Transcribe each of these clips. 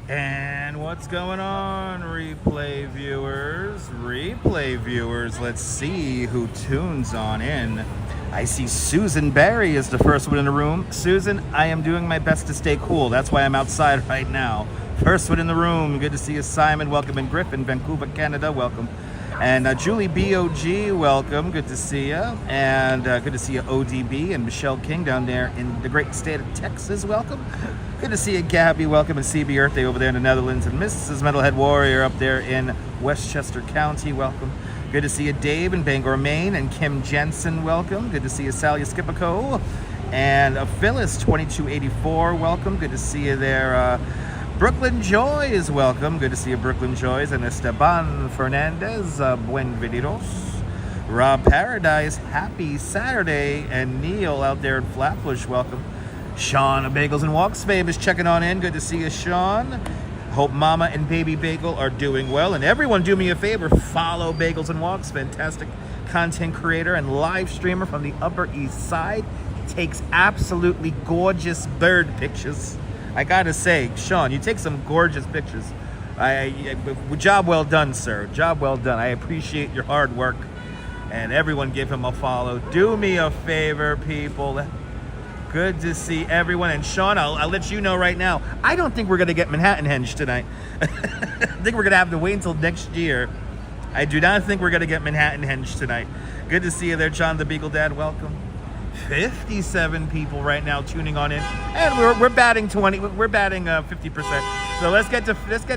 And what's going on, replay viewers? Replay viewers, let's see who tunes on in. I see Susan Barry is the first one in the room. Susan, I am doing my best to stay cool. That's why I'm outside right now. First one in the room. Good to see you, Simon. Welcome. And Griffin, Vancouver, Canada. Welcome. And Julie B.O.G., welcome. Good to see you. And good to see you, ODB, and Michelle King down there in the great state of Texas. Welcome. Good to see you, Gabby. Welcome. And CB Earthday over there in the Netherlands. And Mrs. Metalhead Warrior up there in Westchester County. Welcome. Good to see you, Dave in Bangor, Maine. And Kim Jensen. Welcome. Good to see you, Sally Skipico. And Phyllis 2284. Welcome. Good to see you there. Brooklyn Joy is welcome. Good to see you, Brooklyn Joys. And Esteban Fernandez, buen venidos. Rob Paradise, happy Saturday. And Neil out there in Flatbush, welcome. Sean of Bagels and Walks fame is checking on in. Good to see you, Sean. Hope Mama and Baby Bagel are doing well. And everyone, do me a favor, follow Bagels and Walks. Fantastic content creator and live streamer from the Upper East Side. Takes absolutely gorgeous bird pictures. I gotta say, Sean, you take some gorgeous pictures. Job well done, sir. Job well done. I appreciate your hard work. And everyone give him a follow. Do me a favor, people. Good to see everyone. And Sean, I'll let you know right now, I don't think we're going to get Manhattan Henge tonight. I think we're going to have to wait until next year. I do not think we're going to get Manhattan Henge tonight. Good to see you there, John the Beagle Dad. Welcome. 57 people right now tuning on in, and we're batting 20. We're batting 50%. So let's get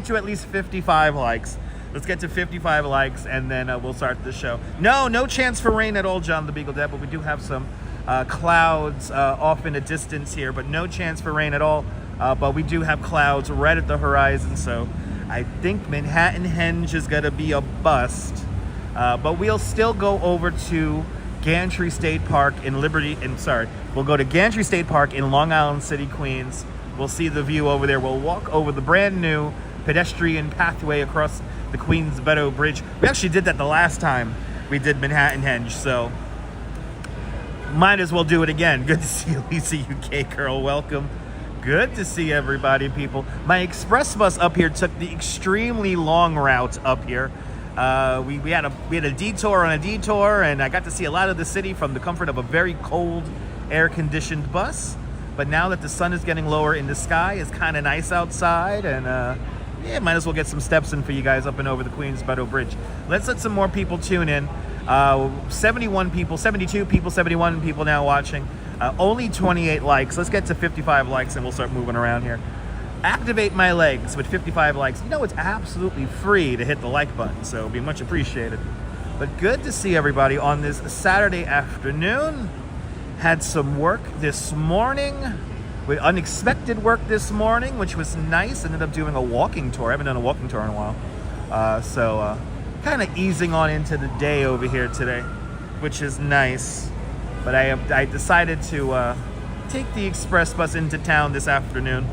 to at least 55 likes. Let's get to 55 likes, and then we'll start the show. No chance for rain at all, John the Beagle Dad, but we do have some clouds off in the distance here, but no chance for rain at all. But we do have clouds right at the horizon, so I think Manhattan Henge is gonna be a bust. But we'll still go over to Gantry State Park in we'll go to Gantry State Park in Long Island City, Queens. We'll see the view over there. We'll walk over the brand new pedestrian pathway across the Queensboro Bridge. We actually did that the last time we did Manhattan Henge, so might as well do it again. Good to see you, Lisa UK Girl. Welcome. Good to see everybody, people. My express bus up here took the extremely long route up here. We had a detour on a detour, and I got to see a lot of the city from the comfort of a very cold, air-conditioned bus. But now that the sun is getting lower in the sky, it's kind of nice outside, and might as well get some steps in for you guys up and over the Queensboro Bridge. Let's let some more people tune in. 71 people, 72 people, 71 people now watching. Only 28 likes. Let's get to 55 likes, and we'll start moving around here. Activate my legs with 55 likes. You know, it's absolutely free to hit the like button, so it'll be much appreciated. But good to see everybody on this Saturday afternoon. Had some work this morning, with unexpected work this morning, which was nice. Ended up doing a walking tour. I haven't done a walking tour in a while. So kind of easing on into the day over here today, which is nice. But I decided to take the express bus into town this afternoon.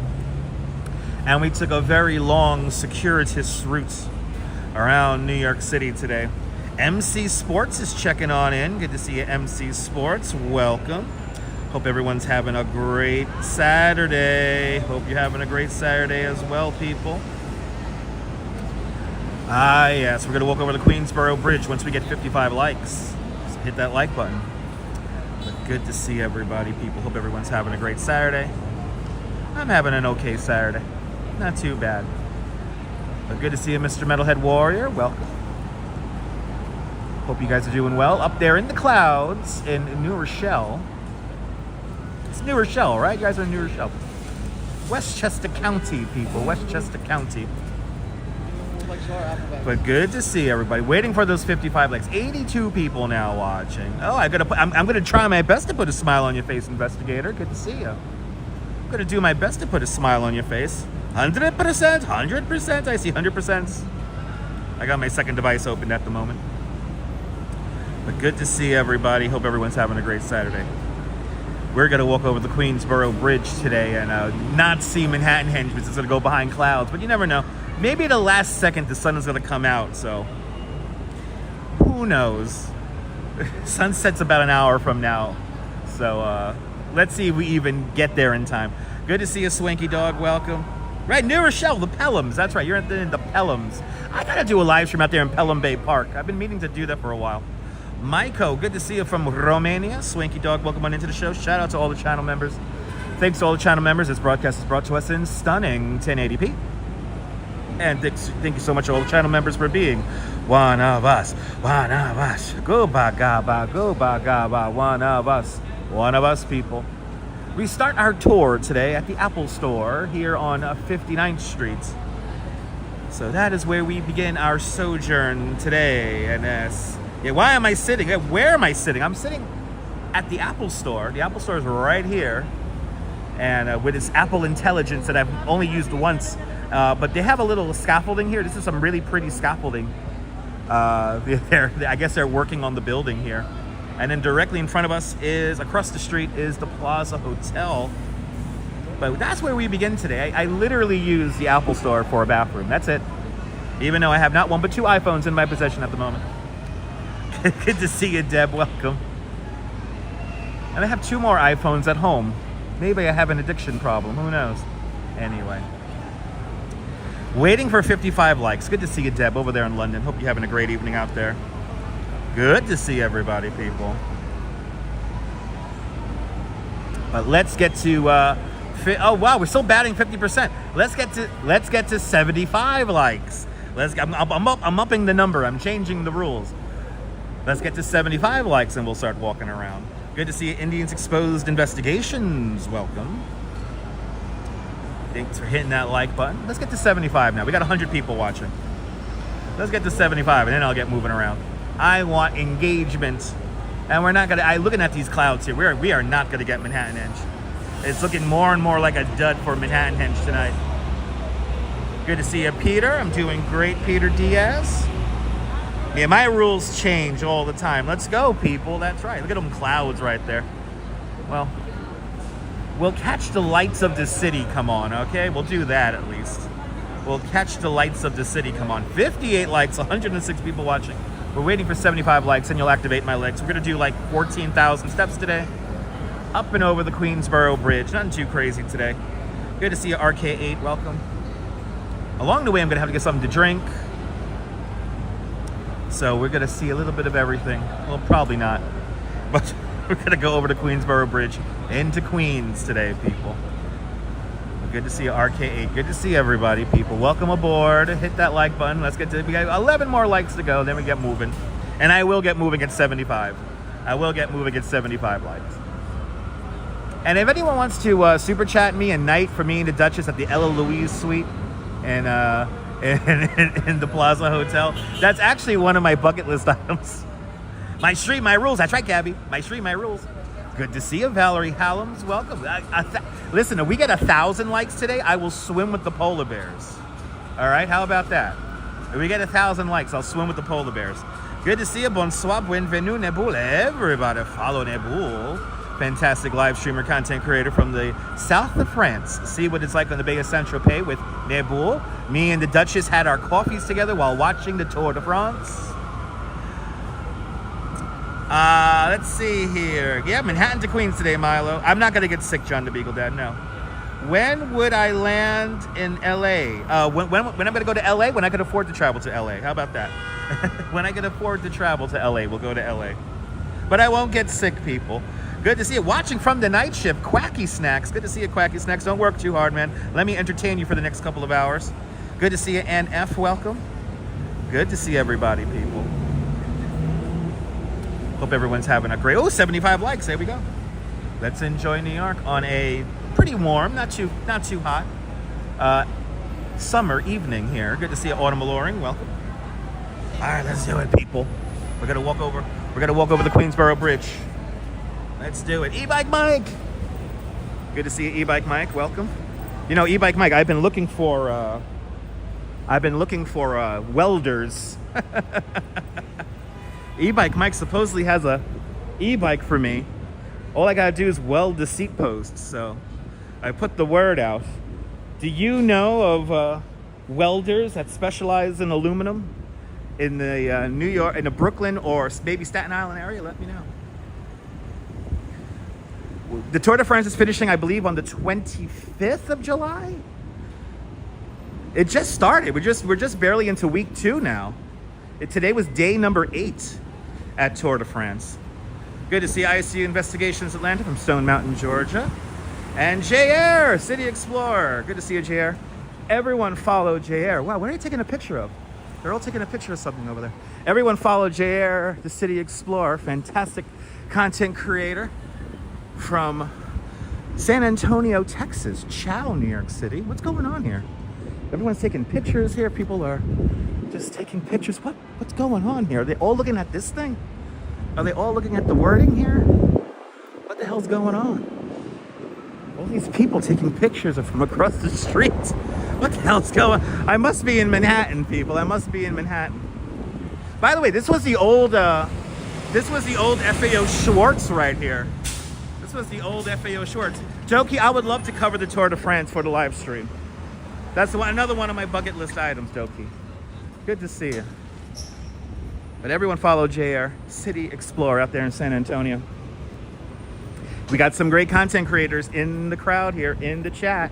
And we took a very long, circuitous route around New York City today. MC Sports is checking on in. Good to see you, MC Sports. Welcome. Hope everyone's having a great Saturday. Hope you're having a great Saturday as well, people. Yes, we're going to walk over the Queensboro Bridge once we get 55 likes. So hit that like button. But good to see everybody, people. Hope everyone's having a great Saturday. I'm having an okay Saturday. Not too bad. But good to see you, Mr. Metalhead Warrior. Welcome. Hope you guys are doing well. Up there in the clouds in New Rochelle. It's New Rochelle, right? You guys are in New Rochelle. Westchester County, people. Westchester County. But good to see everybody. Waiting for those 55 likes. 82 people now watching. Oh, I'm gonna try my best to put a smile on your face, Investigator. Good to see you. I'm gonna do my best to put a smile on your face. 100%, 100%. I see 100%. I got my second device open at the moment. But good to see everybody. Hope everyone's having a great Saturday. We're going to walk over the Queensboro Bridge today and not see Manhattan Henge because it's going to go behind clouds. But you never know. Maybe at the last second the sun is going to come out. So who knows? Sunset's about an hour from now. So let's see if we even get there in time. Good to see you, Swanky Dog. Welcome. Right, New Rochelle, the Pelhams. That's right, you're in the Pelhams. I gotta do a live stream out there in Pelham Bay Park. I've been meaning to do that for a while. Maiko, good to see you from Romania. Swanky Dog, welcome on into the show. Shout out to all the channel members. Thanks to all the channel members. This broadcast is brought to us in stunning 1080p. And thank you so much to all the channel members for being one of us. One of us. Go ba ga ba, go ba ga ba. One of us. One of us, people. We start our tour today at the Apple Store here on 59th Street. So that is where we begin our sojourn today. And yeah, why am I sitting? Where am I sitting? I'm sitting at the Apple Store. The Apple Store is right here. And with its Apple Intelligence that I've only used once. But they have a little scaffolding here. This is some really pretty scaffolding. I guess they're working on the building here. And then directly in front of us is, across the street, is the Plaza Hotel. But that's where we begin today. I literally use the Apple Store for a bathroom. That's it. Even though I have not one but two iPhones in my possession at the moment. Good to see you, Deb. Welcome. And I have two more iPhones at home. Maybe I have an addiction problem. Who knows? Anyway. Waiting for 55 likes. Good to see you, Deb, over there in London. Hope you're having a great evening out there. Good to see everybody, people. But let's get to oh wow, we're still batting 50%. Let's get to 75 likes. I'm upping the number. I'm changing the rules. Let's get to 75 likes and we'll start walking around. Good to see Indians Exposed Investigations. Welcome. Thanks for hitting that like button. Let's get to 75 now. We got 100 people watching. Let's get to 75 and then I'll get moving around. I want engagement. And we're not gonna, looking at these clouds here, we are not gonna get Manhattan Henge. It's looking more and more like a dud for Manhattan Henge tonight. Good to see you, Peter. I'm doing great, Peter Diaz. Yeah, my rules change all the time. Let's go, people. That's right. Look at them clouds right there. Well, we'll catch the lights of the city come on, okay? We'll do that at least. We'll catch the lights of the city come on. 58 likes, 106 people watching. We're waiting for 75 likes and you'll activate my legs. We're gonna do like 14,000 steps today. Up and over the Queensboro Bridge. Nothing too crazy today. Good to see you, RK8. Welcome. Along the way, I'm gonna have to get something to drink. So we're gonna see a little bit of everything. Well, probably not. But we're gonna go over to Queensboro Bridge into Queens today, people. Good to see you, RK8. Good to see everybody, people. Welcome aboard. Hit that like button. Let's get to, we got 11 more likes to go, then we get moving. And I will get moving at 75. I will get moving at 75 likes. And if anyone wants to super chat me a night for me and the Duchess at the Ella Louise suite in the Plaza Hotel, that's actually one of my bucket list items. My stream, my rules. That's right, Gabby. My stream, my rules. Good to see you, Valerie Hallams. Welcome. Listen, if we get 1,000 likes today, I will swim with the polar bears. All right, how about that? If we get 1,000 likes, I'll swim with the polar bears. Good to see you. Bonsoir, bienvenue, Nebul. Everybody follow Nebul. Fantastic live streamer, content creator from the south of France. See what it's like on the Bay of Saint-Tropez with Nebul. Me and the Duchess had our coffees together while watching the Tour de France. Let's see here. Yeah, Manhattan to Queens today, Milo. I'm not going to get sick, John the Beagle Dad, no. When would I land in LA? When I'm going to go to LA? When I can afford to travel to LA. How about that? When I can afford to travel to LA, we'll go to LA. But I won't get sick, people. Good to see you. Watching from the night shift, Quacky Snacks. Good to see you, Quacky Snacks. Don't work too hard, man. Let me entertain you for the next couple of hours. Good to see you, NF. Welcome. Good to see everybody, people. Hope everyone's having a great, 75 likes, there we go. Let's enjoy New York on a pretty warm, not too hot, summer evening here. Good to see you, Autumn Alluring, welcome. All right, let's do it, people. We're gonna walk over the Queensboro Bridge. Let's do it. E-Bike Mike. Good to see you, E-Bike Mike, welcome. You know, E-Bike Mike, I've been looking for welders. E-Bike Mike supposedly has a e-bike for me. All I gotta do is weld the seat posts. So I put the word out. Do you know of welders that specialize in aluminum in the New York, in the Brooklyn or maybe Staten Island area? Let me know. The Tour de France is finishing, I believe, on the 25th of July. It just started. We're just barely into week 2 now. Today was day number 8 at Tour de France. Good to see ICU Investigations Atlanta from Stone Mountain, Georgia. And JR, City Explorer. Good to see you, JR. Everyone follow JR. Wow, what are you taking a picture of? They're all taking a picture of something over there. Everyone follow JR, the City Explorer. Fantastic content creator from San Antonio, Texas. Ciao, New York City. What's going on here? Everyone's taking pictures here. People are just taking pictures. What's going on here? Are they all looking at this thing? Are they all looking at the wording here? What the hell's going on? All these people taking pictures are from across the street. What the hell's going on? I must be in Manhattan, people. I must be in Manhattan. By the way, this was the old FAO Schwartz right here. This was the old FAO Schwartz. Doki, I would love to cover the Tour de France for the live stream. That's another one of my bucket list items, Doki. Good to see you. But everyone follow JR, City Explorer out there in San Antonio. We got some great content creators in the crowd here, in the chat.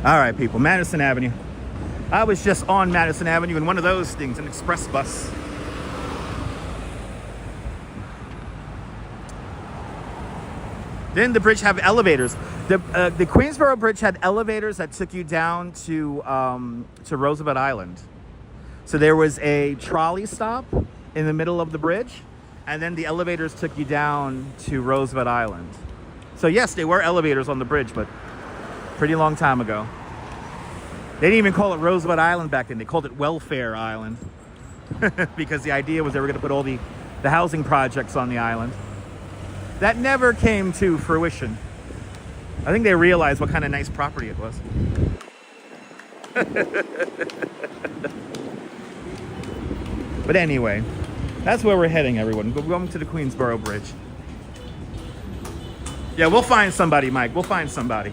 All right, people, Madison Avenue. I was just on Madison Avenue in one of those things, an express bus. Didn't the bridge have elevators? The Queensboro Bridge had elevators that took you down to Roosevelt Island. So there was a trolley stop in the middle of the bridge, and then the elevators took you down to Roosevelt Island. So yes, there were elevators on the bridge, but pretty long time ago. They didn't even call it Roosevelt Island back then. They called it Welfare Island because the idea was they were going to put all the housing projects on the island. That never came to fruition. I think they realized what kind of nice property it was. But anyway, that's where we're heading, everyone. We're going to the Queensboro Bridge. Yeah, we'll find somebody, Mike. We'll find somebody.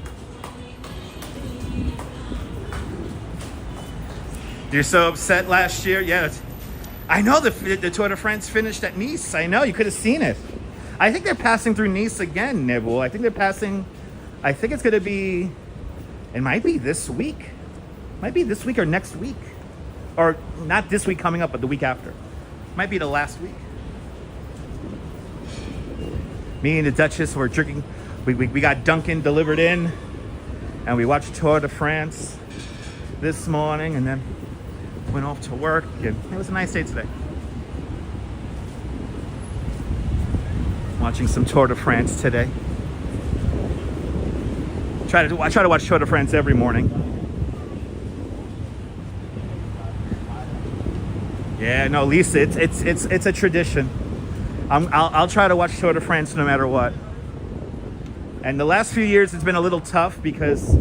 You're so upset last year? Yeah. I know the Tour de France finished at Nice. I know, you could have seen it. I think they're passing through Nice again, Nibble. I think it's going to be, it might be this week. Might be this week or next week. Or not this week coming up, but the week after. Might be the last week. Me and the Duchess were drinking. We got Dunkin' delivered in. And we watched Tour de France this morning. And then went off to work. And it was a nice day today. Watching some Tour de France today. I try to watch Tour de France every morning. Yeah, no, Lisa, it's a tradition. I'll try to watch Tour de France no matter what. And the last few years it's been a little tough because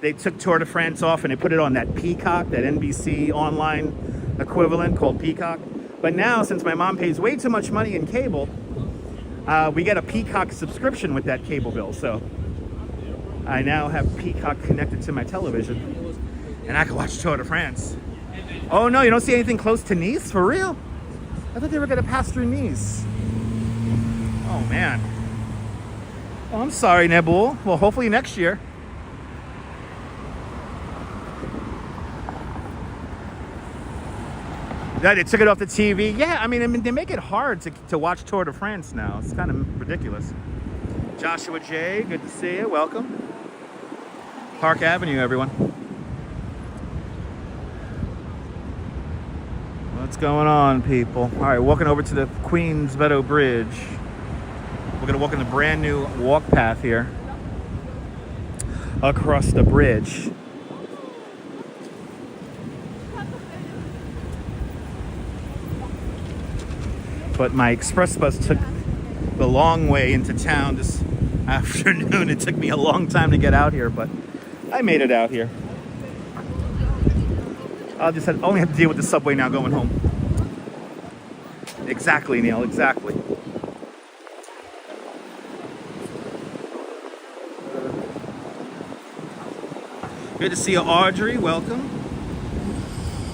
they took Tour de France off and they put it on that Peacock, that NBC online equivalent called Peacock. But now, since my mom pays way too much money in cable, we get a Peacock subscription with that cable bill. So I now have Peacock connected to my television and I can watch Tour de France. Oh no, you don't see anything close to Nice? For real? I thought they were going to pass through Nice. Oh man. Oh, I'm sorry, Nebul. Well, hopefully next year. Yeah, they took it off the TV. Yeah, I mean they make it hard to watch Tour de France now. It's kind of ridiculous. Joshua J, good to see you. Welcome. Park Avenue, everyone. What's going on, people? All right, walking over to the Queensboro Bridge. We're gonna walk in the brand new walk path here across the bridge. But my express bus took the long way into town this afternoon. It took me a long time to get out here, but I made it out here. I'll only have to deal with the subway now going home. Exactly, Neil, exactly. Good to see you, Audrey. Welcome.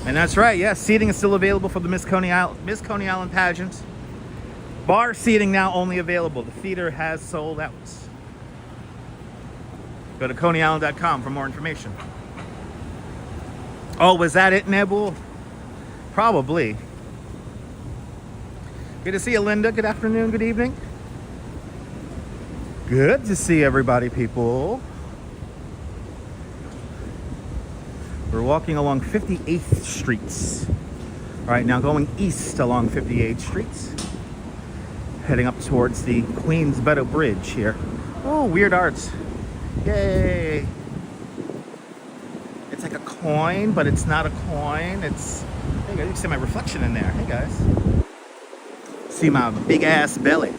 And that's right, yeah, seating is still available for the Miss Coney Island pageant. Bar seating now only available. The theater has sold out. Go to coneyisland.com for more information. Oh, was that it, Nebul? Probably. Good to see you, Linda. Good afternoon, good evening. Good to see everybody, people. We're walking along 58th Street. All right, now going east along 58th Street. Heading up towards the Queensboro Bridge here. Oh, weird arts. Yay. It's like a coin, but it's not a coin. It's, hey guys, you can see my reflection in there. Hey guys. See my big ass belly.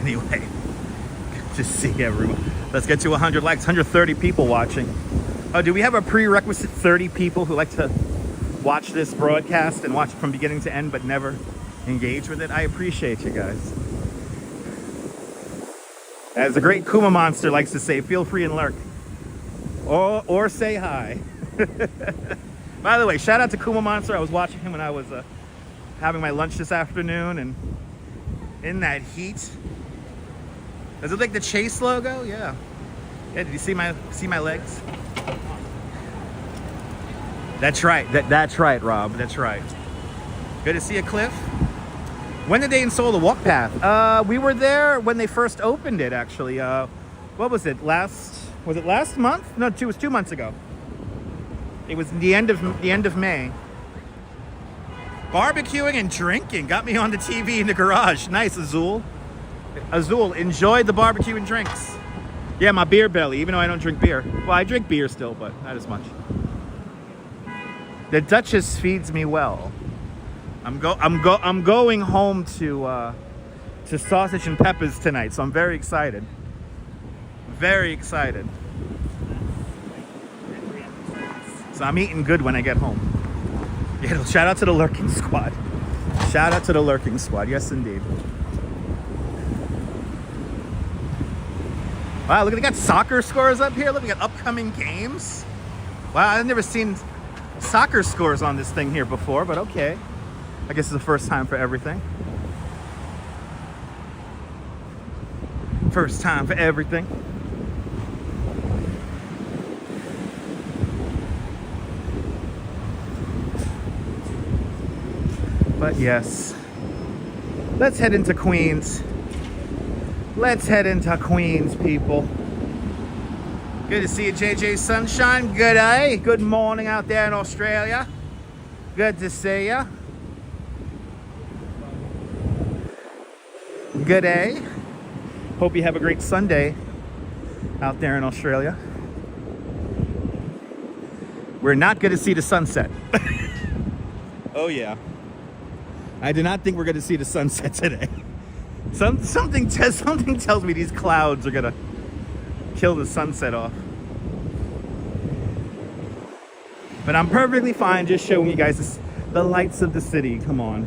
Anyway, good to see everyone. Let's get to 100 likes, 130 people watching. Oh, do we have a prerequisite 30 people who like to watch this broadcast and watch it from beginning to end but never engage with it? I appreciate you guys. As the great Kuma Monster likes to say, feel free and lurk. Or say hi. By the way, shout out to Kuma Monster. I was watching him when I was having my lunch this afternoon, and in that heat. Does it look like the Chase logo? Yeah. Yeah, did you see my legs? That's right. That's right, Rob. That's right. Good to see you, Cliff. When did they install the walk path? We were there when they first opened it, actually. What was it? Was it last month? No, it was 2 months ago. It was the end of May. Barbecuing and drinking got me on the TV in the garage. Nice, Azul. Azul, enjoy the barbecue and drinks. Yeah, my beer belly, even though I don't drink beer. Well, I drink beer still, but not as much. The Duchess feeds me well. I'm going home to Sausage and Peppers tonight, so I'm very excited. Very excited. So I'm eating good when I get home. Yeah, shout out to the Lurking Squad. Shout out to the Lurking Squad. Yes, indeed. Wow, look, they got soccer scores up here. Look, we got upcoming games. Wow, I've never seen soccer scores on this thing here before, but okay. I guess it's the first time for everything. First time for everything. But yes, let's head into Queens. Let's head into Queens, people. Good to see you, JJ Sunshine. Good day. Good morning out there in Australia. Good to see you. Good day. Hope you have a great Sunday out there in Australia. We're not going to see the sunset. Oh yeah. I do not think we're going to see the sunset today. Something tells me these clouds are going to kill the sunset off. But I'm perfectly fine just showing you guys the lights of the city. Come on.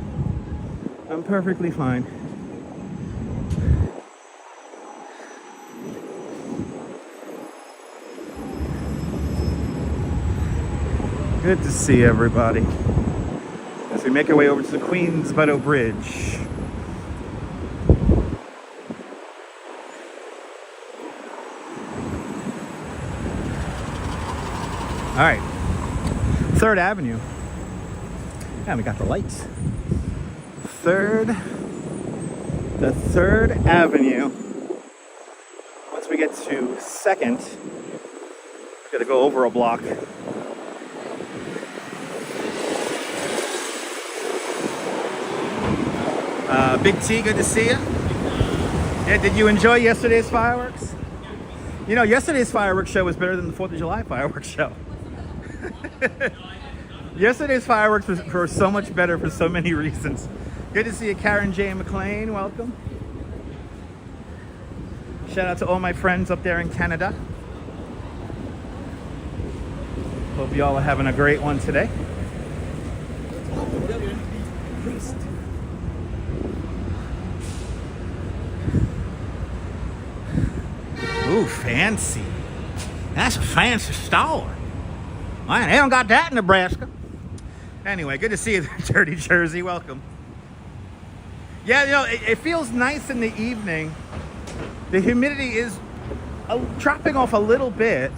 I'm perfectly fine. Good to see everybody as we make our way over to the Queensboro Bridge. All right, 3rd Avenue. And we got the lights. The 3rd Avenue. Once we get to 2nd, we gotta go over a block. Big T, good to see you. Yeah, did you enjoy yesterday's fireworks? You know, yesterday's fireworks show was better than the 4th of July fireworks show. Yesterday's fireworks were so much better for so many reasons. Good to see you, Karen J. McLean. Welcome. Shout out to all my friends up there in Canada. Hope you all are having a great one today. Ooh, fancy. That's a fancy store. Man, they don't got that in Nebraska. Anyway, good to see you, Dirty Jersey. Welcome. Yeah, you know, it feels nice in the evening. The humidity is dropping off a little bit.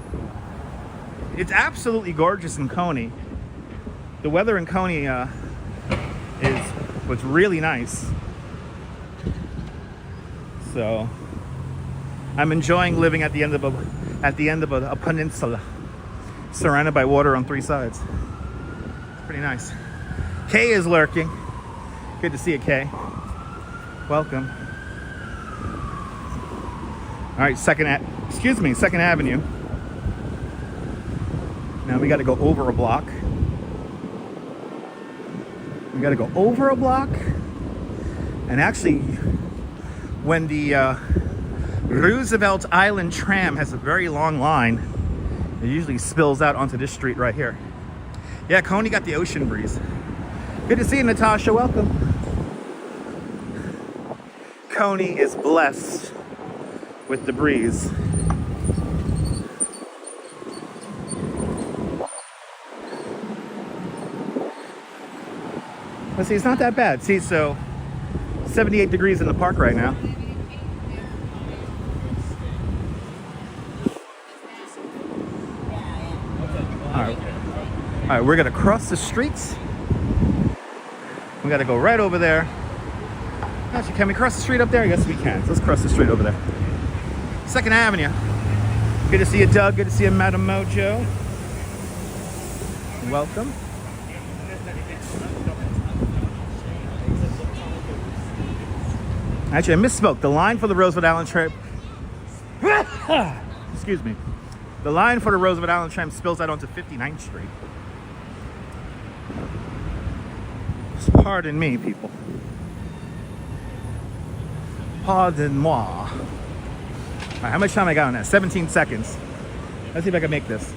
It's absolutely gorgeous in Coney. The weather in Coney was really nice. So I'm enjoying living at the end of a peninsula, surrounded by water on three sides. It's pretty nice. Kay is lurking. Good to see you, Kay. Welcome. All right, Second Avenue. Now we got to go over a block. We got to go over a block. And actually, when the Roosevelt Island tram has a very long line, it usually spills out onto this street right here. Yeah, Coney got the ocean breeze. Good to see you, Natasha. Welcome. Coney is blessed with the breeze. But see, it's not that bad. See, so 78 degrees in the park right now. All right, we're gonna cross the streets. We gotta go right over there. Actually, can we cross the street up there? Yes, we can. So let's cross the street over there. Second Avenue. Good to see you, Doug. Good to see you, Madam Mojo. Welcome. Actually, I misspoke. The line for the Roosevelt Island tram. Excuse me. The line for the Roosevelt Island tram spills out onto 59th Street. So pardon me, people. Pardon moi. All right, how much time I got on that? 17 seconds. Let's see if I can make this.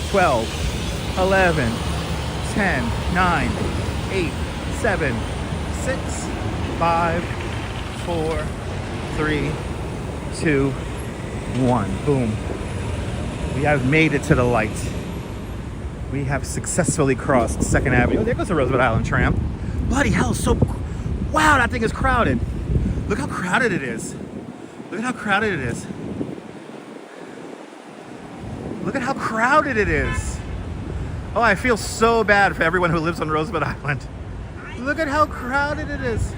12, 11, 10, 9, 8, 7, 6, 5, 4, 3, 2, 1. Boom. We have made it to the light. We have successfully crossed 2nd Avenue. Oh, there goes the Roosevelt Island tram. Bloody hell, so... Wow, that thing is crowded. Look how crowded it is. Look at how crowded it is. Look at how crowded it is. Oh, I feel so bad for everyone who lives on Roosevelt Island. Look at how crowded it is.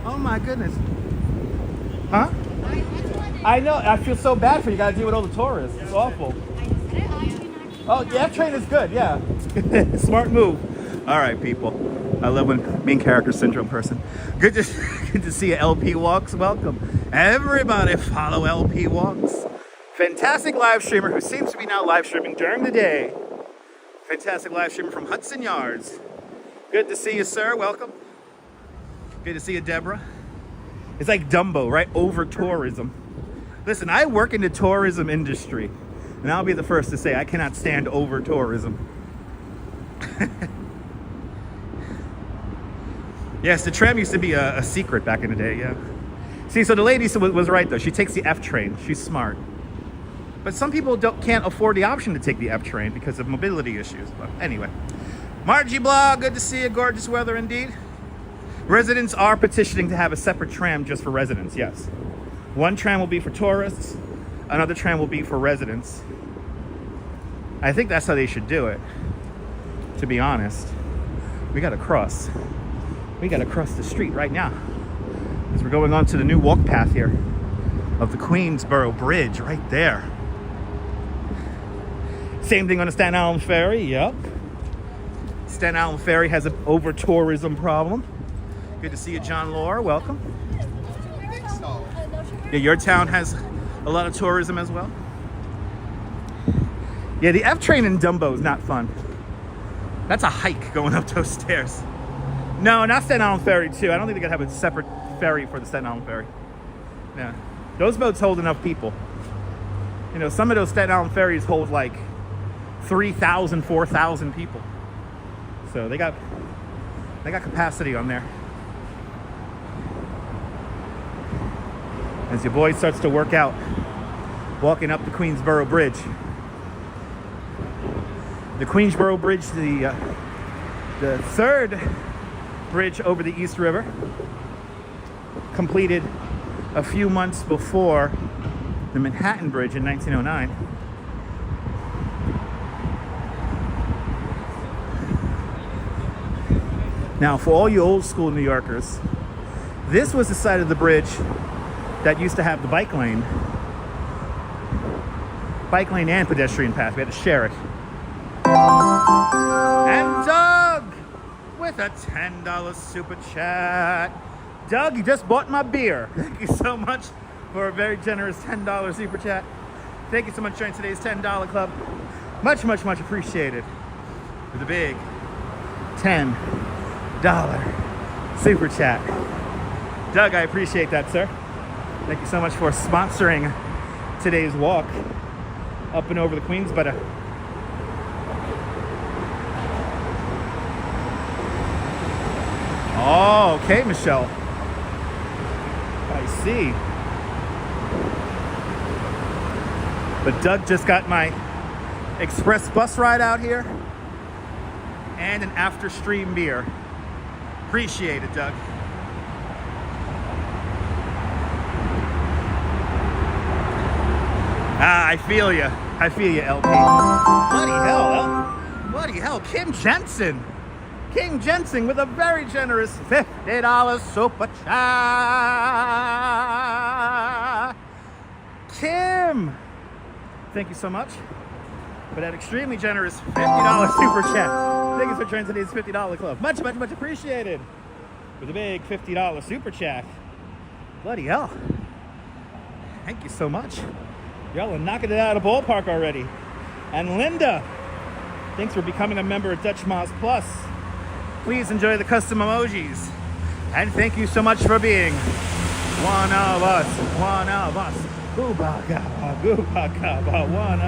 Oh my goodness. Huh? I know, I feel so bad for you. You gotta deal with all the tourists. It's awful. Oh, the F train is good, yeah. Smart move. All right, people. I love when main character syndrome person. Good to see you, LP Walks. Welcome. Everybody follow LP Walks. Fantastic live streamer who seems to be now live streaming during the day. Fantastic live streamer from Hudson Yards. Good to see you, sir. Welcome. Good to see you, Deborah. It's like Dumbo, right? Over tourism. Listen, I work in the tourism industry, and I'll be the first to say I cannot stand over tourism. Yes, the tram used to be a secret back in the day, yeah. See, so the lady was right, though. She takes the F train. She's smart. But some people can't afford the option to take the F train because of mobility issues. But anyway. Margie Blah, good to see you. Gorgeous weather indeed. Residents are petitioning to have a separate tram just for residents, yes. One tram will be for tourists. Another tram will be for residents. I think that's how they should do it, to be honest. We gotta cross. We gotta cross the street right now as we're going on to the new walk path here of the Queensboro Bridge right there. Same thing on the Staten Island Ferry, yep. Staten Island Ferry has an over-tourism problem. Good to see you, John Laura, welcome. Yeah, your town has a lot of tourism as well. Yeah, the F train in Dumbo is not fun. That's a hike going up those stairs. No, not Staten Island Ferry too. I don't think they could have a separate ferry for the Staten Island Ferry. Yeah, those boats hold enough people. You know, some of those Staten Island ferries hold like 3,000, 4,000 people. So they got capacity on there. As your boy starts to work out, walking up the Queensboro Bridge. The Queensboro Bridge, the third bridge over the East River, completed a few months before the Manhattan Bridge in 1909. Now, for all you old school New Yorkers, this was the side of the bridge that used to have the bike lane and pedestrian path. We had to share it. And Doug with a $10 super chat. Doug, you just bought my beer. Thank you so much for a very generous $10 super chat. Thank you so much for joining today's $10 club. Much, much, much appreciated. With a big $10 super chat. Doug, I appreciate that, sir. Thank you so much for sponsoring today's walk up and over the Queensboro. Oh, okay, Michelle. I see. But Doug just got my express bus ride out here and an after stream beer. Appreciate it, Doug. Ah, I feel you. I feel you, LP. Bloody hell, bloody hell. Kim Jensen with a very generous $50 super chat. Kim, thank you so much for that extremely generous $50 super chat. Thank you for joining today's $50 club. Much, much, much apprecited. With a big $50 super chat. Bloody hell. Thank you so much. Y'all are knocking it out of the ballpark already. And Linda, thanks for becoming a member of Dutch Moz Plus. Please enjoy the custom emojis. And thank you so much for being one of us, one of us. Gooba gaba, gooba gaba, one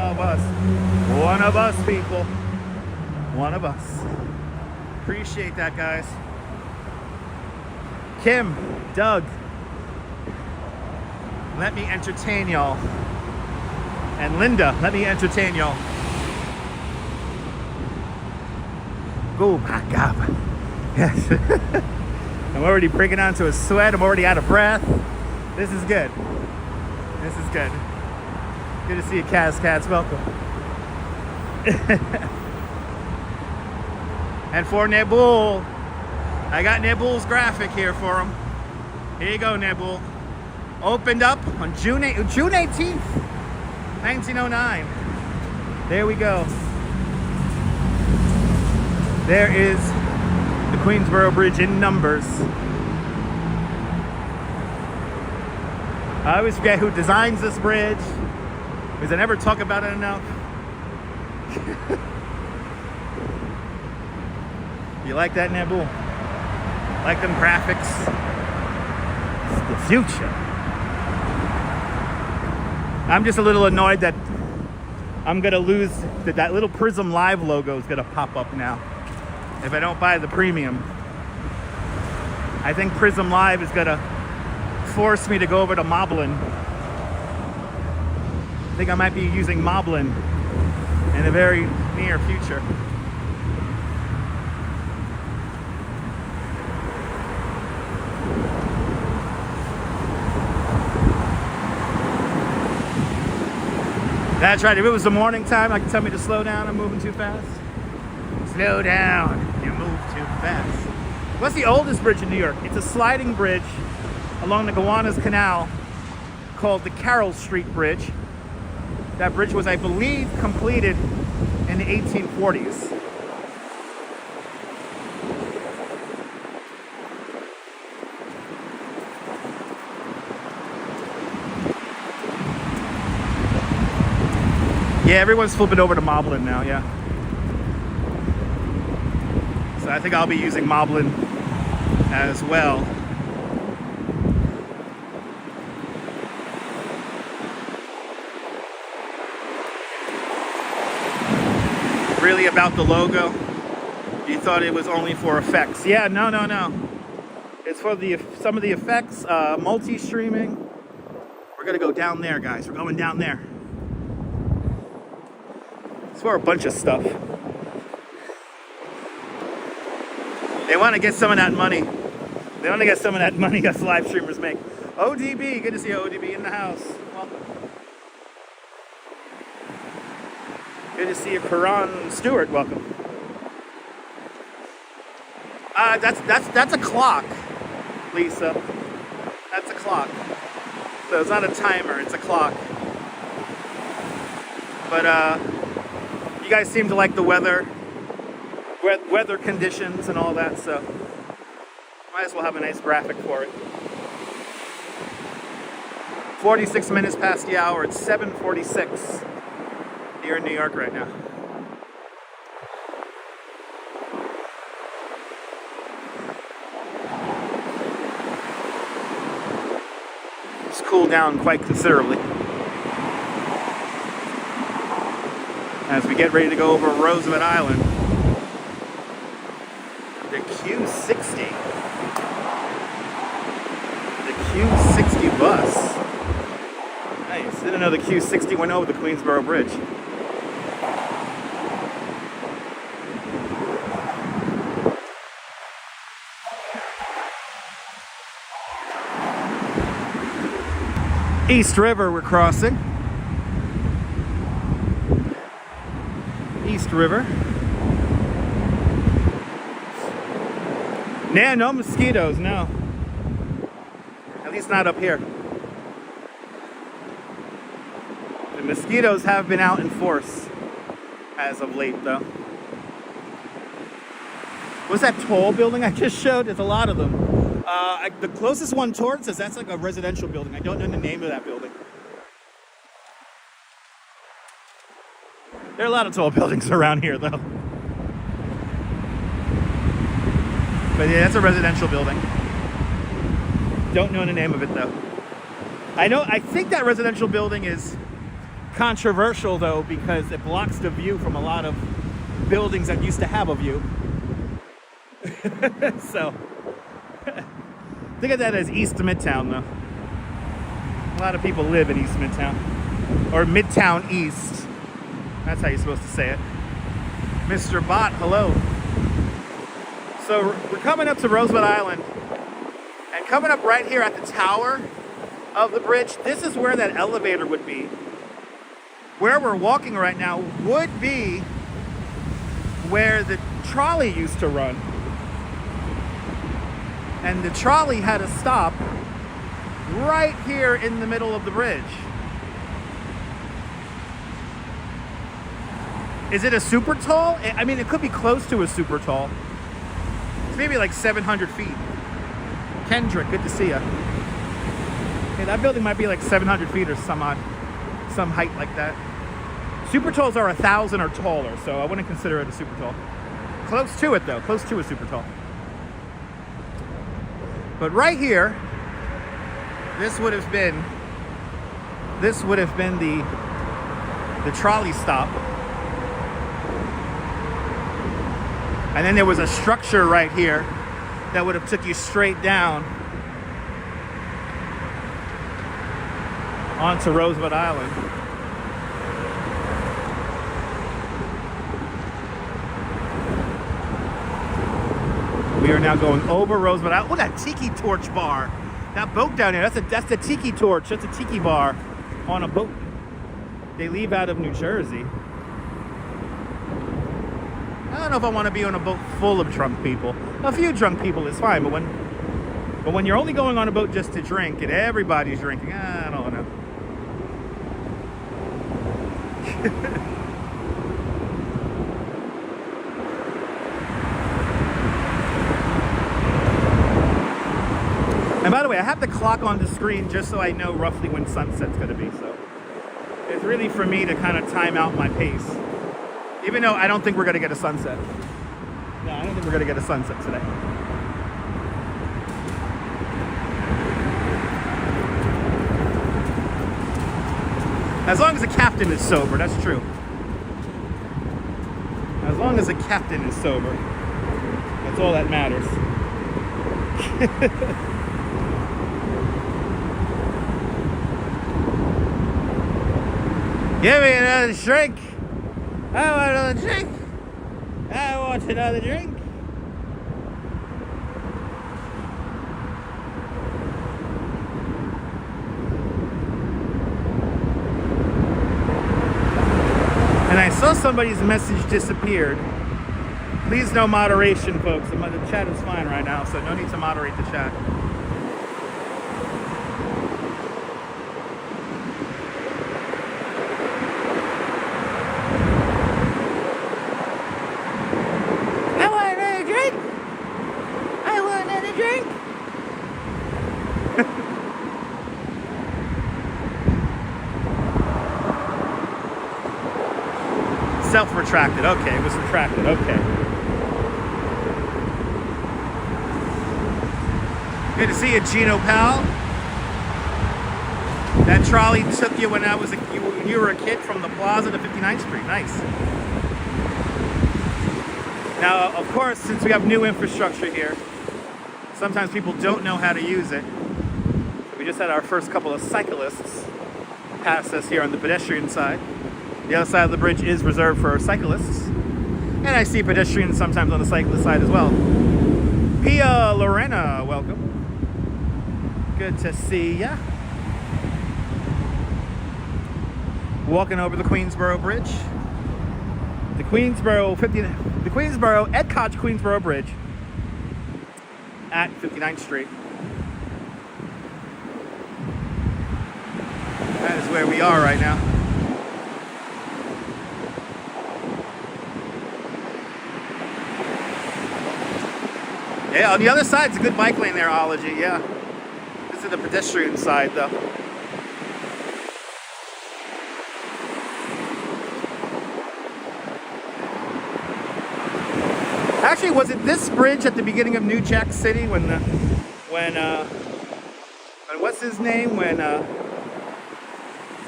of us, people. One of us. Appreciate that, guys. Kim, Doug, let me entertain y'all. And Linda, let me entertain y'all. Gooba gaba. Yes. I'm already breaking out into a sweat. I'm already out of breath. This is good. This is good. Good to see you, Cats. Welcome. And for Nebul, I got Nebul's graphic here for him. Here you go, Nebul. Opened up on June 18th, 1909. There we go. There is the Queensboro Bridge in numbers. I always forget who designs this bridge, because I never talk about it enough. You like that, Nebul? Like them graphics? It's the future. I'm just a little annoyed that I'm gonna lose that little Prism Live logo is gonna pop up now if I don't buy the premium. I think Prism Live is gonna force me to go over to Moblin. I think I might be using Moblin in the very near future. That's right, if it was the morning time, I can tell me to slow down, I'm moving too fast. Slow down, you move too fast. What's the oldest bridge in New York? It's a sliding bridge along the Gowanus Canal called the Carroll Street Bridge. That bridge was, I believe, completed in the 1840s. Yeah, everyone's flipping over to Moblin now, yeah. So I think I'll be using Moblin as well. Really about the logo? You thought it was only for effects. Yeah, no. It's for some of the effects, multi-streaming. We're gonna go down there, guys. We're going down there. It's for a bunch of stuff. They want to get some of that money. They want to get some of that money us live streamers make. ODB, good to see you, ODB in the house. Welcome. Good to see you, Karan Stewart. Welcome. That's a clock, Lisa. That's a clock. So it's not a timer, it's a clock. But you guys seem to like the weather conditions and all that, so might as well have a nice graphic for it. 46 minutes past the hour. It's 7:46 here in New York right now. It's cooled down quite considerably as we get ready to go over Roosevelt Island. The Q60. The Q60 bus. Nice. Didn't know the Q60 went over the Queensboro Bridge. East River we're crossing. East River. Nah, no mosquitoes, no. At least not up here. The mosquitoes have been out in force as of late, though. What's that tall building I just showed? There's a lot of them. The closest one towards us, that's like a residential building. I don't know the name of that building. There are a lot of tall buildings around here, though. But yeah, that's a residential building. Don't know the name of it, though. I think that residential building is controversial, though, because it blocks the view from a lot of buildings that used to have a view. So, think of that as East Midtown, though. A lot of people live in East Midtown. Or Midtown East. That's how you're supposed to say it. Mr. Bot, hello. So, we're coming up to Roosevelt Island. And coming up right here at the tower of the bridge, this is where that elevator would be. Where we're walking right now would be where the trolley used to run. And the trolley had to stop right here in the middle of the bridge. Is it a super tall? I mean, it could be close to a super tall. It's maybe like 700 feet. Kendrick, good to see you. Okay, that building might be like 700 feet or some height like that. Super talls are 1,000 or taller, so I wouldn't consider it a super tall. Close to it, though. Close to a super tall. But right here, this would have been the trolley stop. And then there was a structure right here that would have took you straight down onto Roosevelt Island. We are now going over Roosevelt Island. Look at that tiki torch bar. That boat down there, that's the tiki torch. That's a tiki bar on a boat. They leave out of New Jersey. I don't know if I want to be on a boat full of drunk people. A few drunk people is fine, but when you're only going on a boat just to drink and everybody's drinking, I don't know. And by the way, I have the clock on the screen just so I know roughly when sunset's going to be. So it's really for me to kind of time out my pace. Even though I don't think we're going to get a sunset. No, I don't think we're going to get a sunset today. As long as the captain is sober, that's true. As long as the captain is sober, that's all that matters. Give me another drink. I want another drink. I want another drink. somebody's message disappeared. Please no moderation, folks. The chat is fine right now, so no need to moderate the chat. I want another drink. I want another drink. Self-retracted. Okay, it was retracted. Okay. Good to see you, Gino pal. That trolley took you when you were a kid from the plaza to 59th Street. Nice. Now, of course, since we have new infrastructure here, sometimes people don't know how to use it. We just had our first couple of cyclists pass us here on the pedestrian side. The other side of the bridge is reserved for cyclists. And I see pedestrians sometimes on the cyclist side as well. Pia Lorena, welcome. Good to see ya. Walking over the Queensboro Bridge. The Queensboro Ed Koch Queensboro Bridge at 59th Street. That is where we are right now. Yeah, on the other side, it's a good bike lane there, Ology, yeah. This is the pedestrian side, though. Actually, was it this bridge at the beginning of New Jack City when what's his name?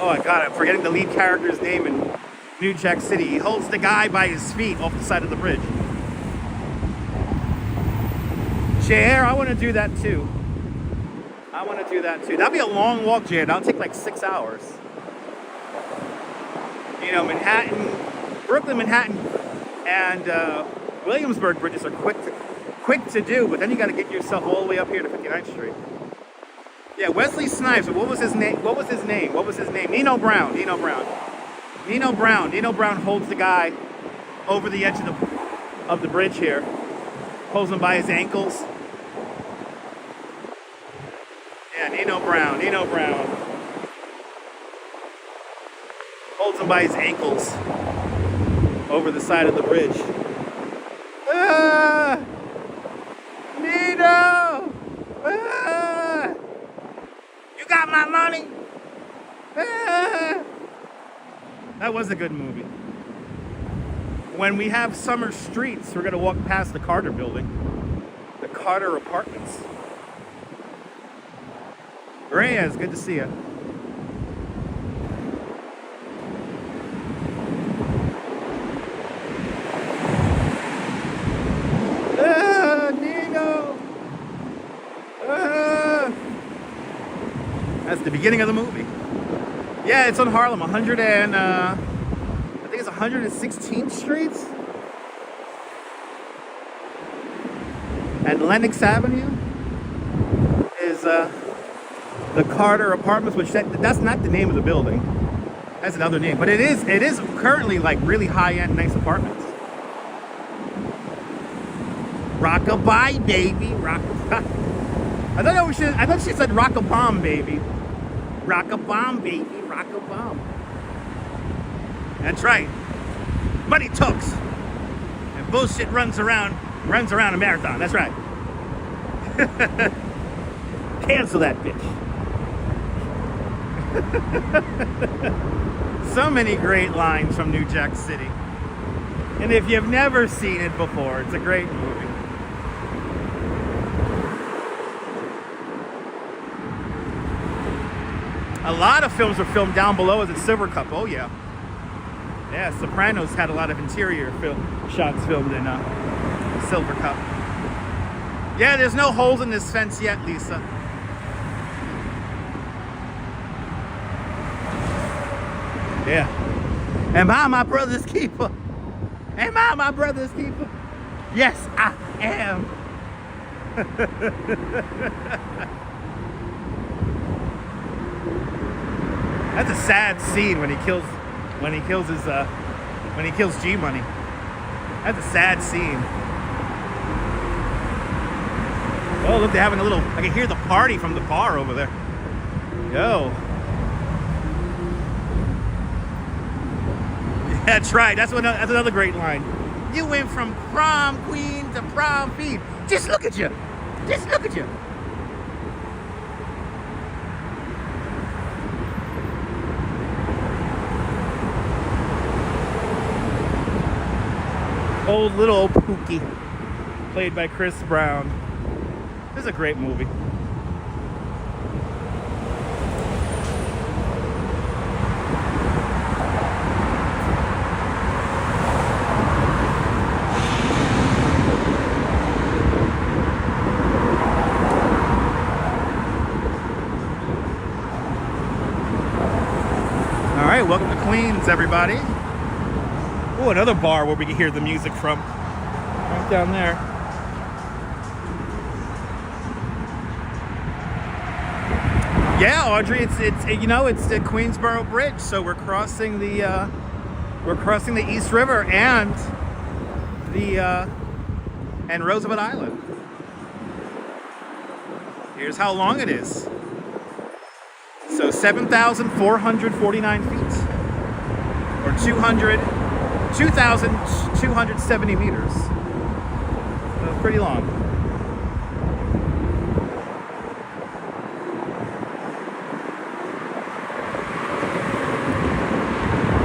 Oh my God, I'm forgetting the lead character's name in New Jack City. He holds the guy by his feet off the side of the bridge. Jair, I want to do that too. That'd be a long walk, Jair. That'll take like 6 hours. You know, Brooklyn, Manhattan, and Williamsburg bridges are quick to do, but then you got to get yourself all the way up here to 59th Street. Yeah, Wesley Snipes. What was his name? Nino Brown. Nino Brown holds the guy over the edge of the bridge here. Holds him by his ankles. Yeah, Nino Brown. Holds him by his ankles over the side of the bridge. Nino! You got my money? That was a good movie. When we have summer streets, we're going to walk past the Carter building. The Carter Apartments. Reyes, good to see you. Nino! That's the beginning of the movie. Yeah, it's on Harlem, 116th Street and Lenox Avenue is the Carter Apartments, which that's not the name of the building. That's another name, but it is currently like really high-end, nice apartments. Rockabye, baby, rockabye. I thought she said rock-a-bomb, baby. Rock-a-bomb, baby, rock-a-bomb. That's right. Money talks. And bullshit runs around a marathon. That's right. Cancel that bitch. So many great lines from New Jack City. And if you've never seen it before, it's a great movie. A lot of films were filmed down below as a Silver Cup. Oh yeah. Yeah, Sopranos had a lot of interior shots filmed in Silver Cup. Yeah, there's no holes in this fence yet, Lisa. Yeah. Am I my brother's keeper? Am I my brother's keeper? Yes, I am. That's a sad scene when he kills his when he kills G Money. That's a sad scene. Oh, look, they're having a little, I can hear the party from the bar over there. Yo. That's right, that's another great line. You went from prom queen to prom fiend. Just look at you. Just look at you. Little old Pookie, played by Chris Brown. This is a great movie. All right, welcome to Queens, everybody. Oh, another bar where we can hear the music from. Right down there. Yeah, Audrey, it's the Queensboro Bridge, so we're crossing the East River and Roosevelt Island. Here's how long it is. So 7,449 feet, or 2,270 meters. So pretty long.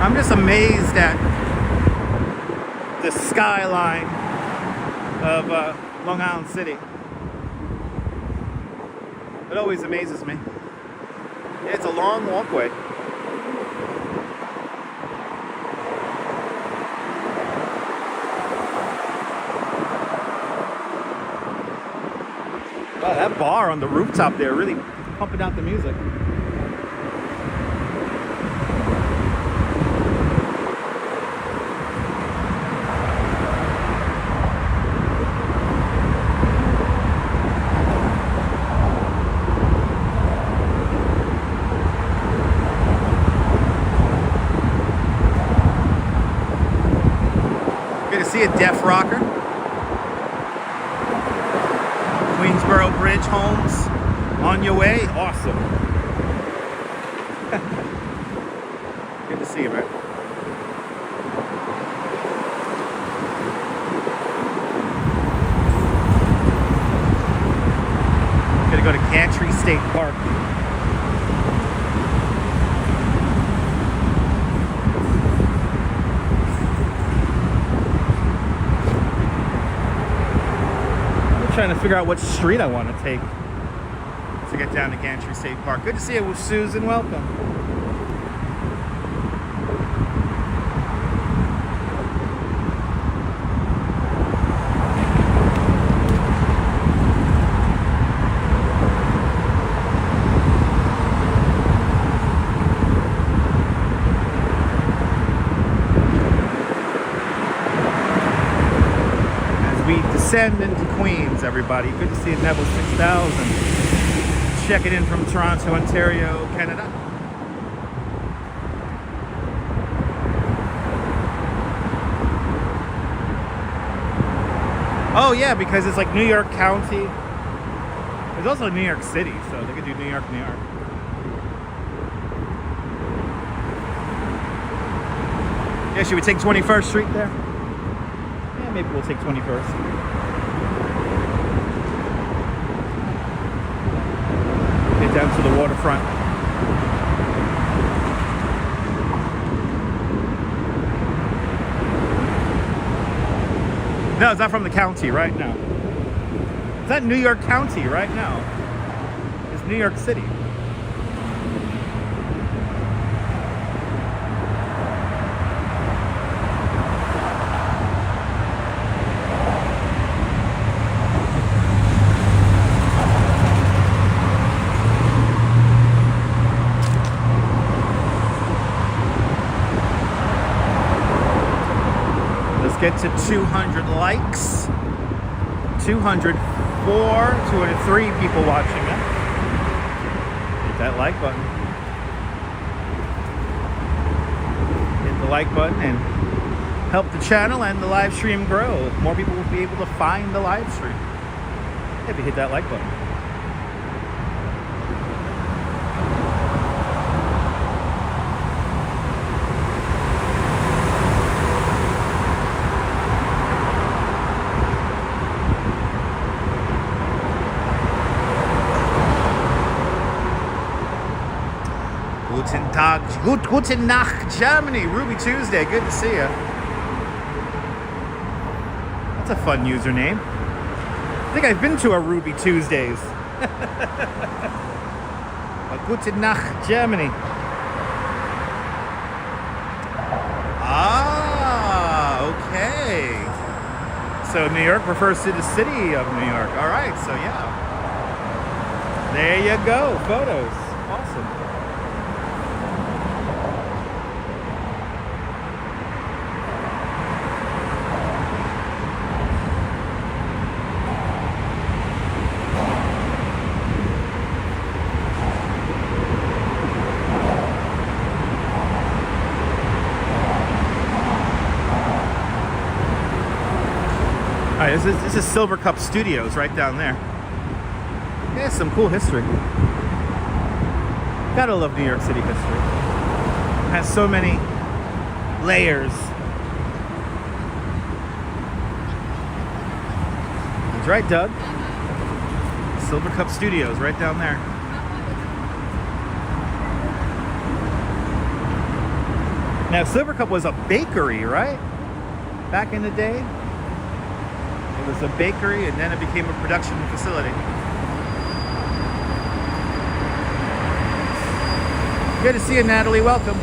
I'm just amazed at the skyline of Long Island City. It always amazes me. It's a long walkway. Wow, that bar on the rooftop there really pumping out the music. See a deaf rocker. Queensboro Bridge homes on your way. Awesome. Good to see you, man. Gonna go to Gantry State Park. Trying to figure out what street I want to take to get down to Gantry State Park. Good to see you, Susan. Welcome. Descend into Queens, everybody. Good to see you, Neville 6000. Checking in from Toronto, Ontario, Canada. Oh yeah, because it's like New York County. There's also New York City, so they could do New York, New York. Yeah, should we take 21st Street there? Yeah, maybe we'll take 21st. Down to the waterfront. No, it's not from the county right now. It's not New York County right now. It's New York City. Get to 200 likes. 204, 203 people watching it. Hit that like button. Hit the like button and help the channel and the live stream grow. More people will be able to find the live stream if you hit that like button. Guten Tag, guten Nacht, Germany. Ruby Tuesday, good to see you. That's a fun username. I think I've been to a Ruby Tuesdays. Guten Nacht, Germany. Ah, okay. So New York refers to the city of New York. All right, so yeah. There you go, photos. Awesome. All right, this is Silver Cup Studios right down there. Yeah, some cool history. Gotta love New York City history. It has so many layers. That's right, Doug. Silver Cup Studios right down there. Now, Silver Cup was a bakery, right? Back in the day. It was a bakery, and then it became a production facility. Good to see you, Natalie. Welcome.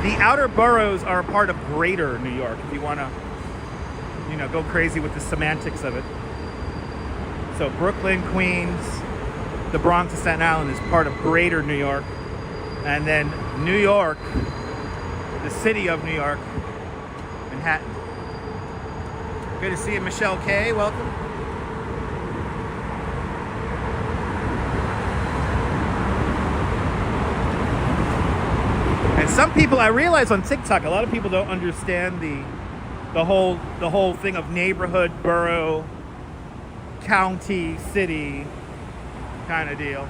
The outer boroughs are a part of Greater New York, if you want to, go crazy with the semantics of it. So Brooklyn, Queens, the Bronx, and Staten Island is part of Greater New York. And then New York, the city of New York, Manhattan. Good to see you, Michelle K. Welcome. And some people, I realize on TikTok, a lot of people don't understand the whole thing of neighborhood, borough, county, city kind of deal.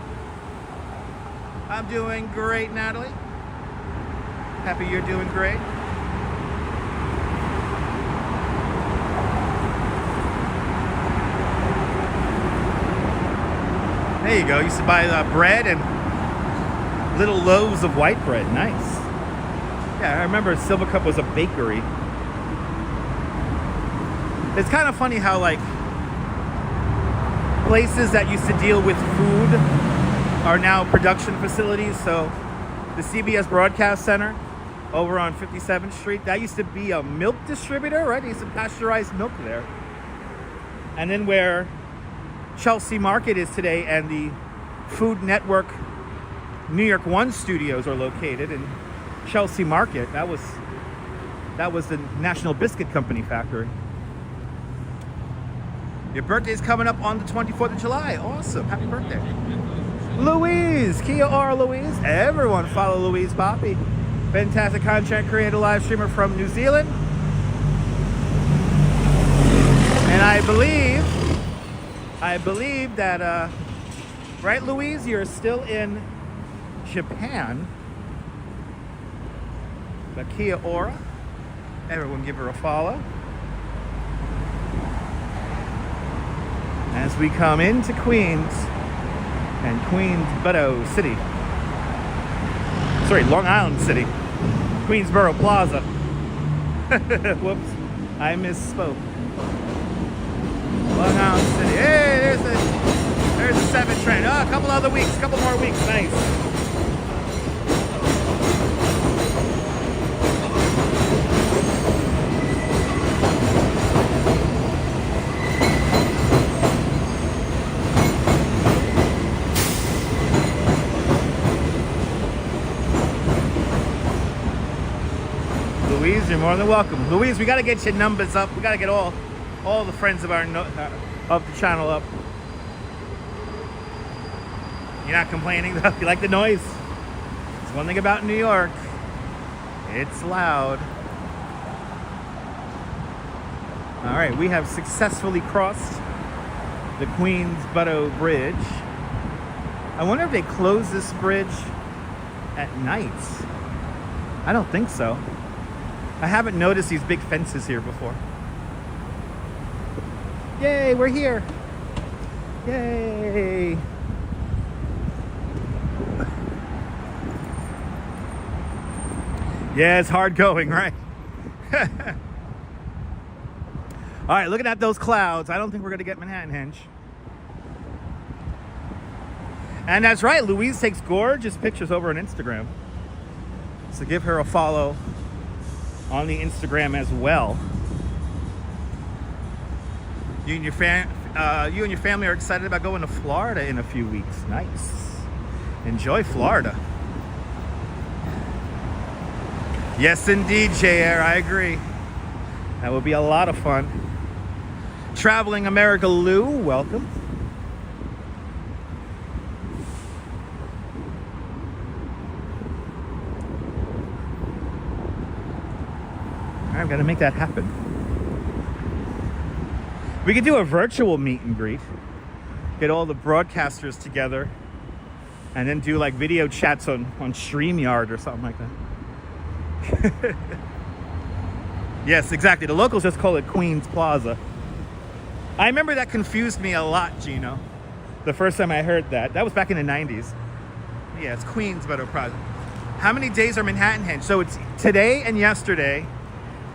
I'm doing great, Natalie. Happy you're doing great. There you go. Used to buy bread and little loaves of white bread. Nice. Yeah, I remember Silver Cup was a bakery. It's kind of funny how places that used to deal with food are now production facilities. So the CBS Broadcast Center over on 57th Street, that used to be a milk distributor, right? They used to pasteurize milk there. And then where Chelsea Market is today and the Food Network New York One studios are located in Chelsea Market. That was the National Biscuit Company factory. Your birthday's coming up on the 24th of July. Awesome. Happy birthday. Louise. Kia ora, Louise. Everyone follow Louise Poppy. Fantastic content creator, live streamer from New Zealand. And I believe that, right, Louise, you're still in Japan. But Kia ora. Everyone give her a follow. As we come into Queens and Queensboro City. Sorry, Long Island City. Queensboro Plaza. Whoops, I misspoke. Long Island City. Hey, there's the 7 train. Oh, a couple other weeks, a couple more weeks. Nice. Louise, you're more than welcome. Louise, we got to get your numbers up. We got to get all the friends of of the channel up. You're not complaining though? You like the noise? It's one thing about New York. It's loud. All right, we have successfully crossed the Queensboro Bridge. I wonder if they close this bridge at night. I don't think so. I haven't noticed these big fences here before. Yay, we're here. Yay. Yeah, it's hard going, right? All right, looking at those clouds, I don't think we're going to get Manhattan Henge. And that's right, Louise takes gorgeous pictures over on Instagram. So give her a follow on the Instagram as well. You and your family are excited about going to Florida in a few weeks. Nice. Enjoy Florida. Yes, indeed, JR, I agree. That would be a lot of fun. Traveling America Lou, welcome. All right, I've got to make that happen. We could do a virtual meet and greet. Get all the broadcasters together and then do like video chats on StreamYard or something like that. Yes, exactly. The locals just call it Queens Plaza. I remember that confused me a lot, Gino. The first time I heard that. That was back in the 90s. Yeah, it's Queensboro Plaza. How many days are Manhattan Henge? So it's today and yesterday,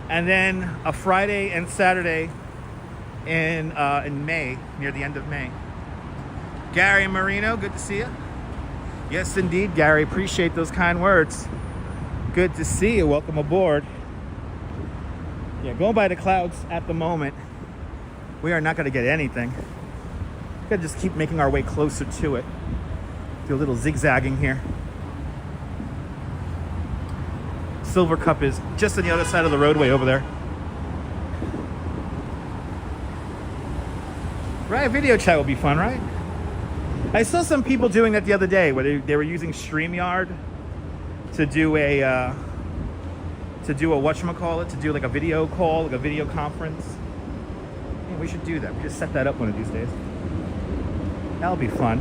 and then a Friday and Saturday in May, near the end of May. Gary and Marino, good to see you. Yes, indeed, Gary. Appreciate those kind words. Good to see you. Welcome aboard. Yeah, going by the clouds at the moment, we are not going to get anything. We've got to just keep making our way closer to it. Do a little zigzagging here. Silver Cup is just on the other side of the roadway over there. Right, video chat will be fun, right? I saw some people doing that the other day where they were using StreamYard to do a whatchamacallit, to do like a video call, like a video conference. Yeah, we should do that. We just set that up one of these days. That'll be fun.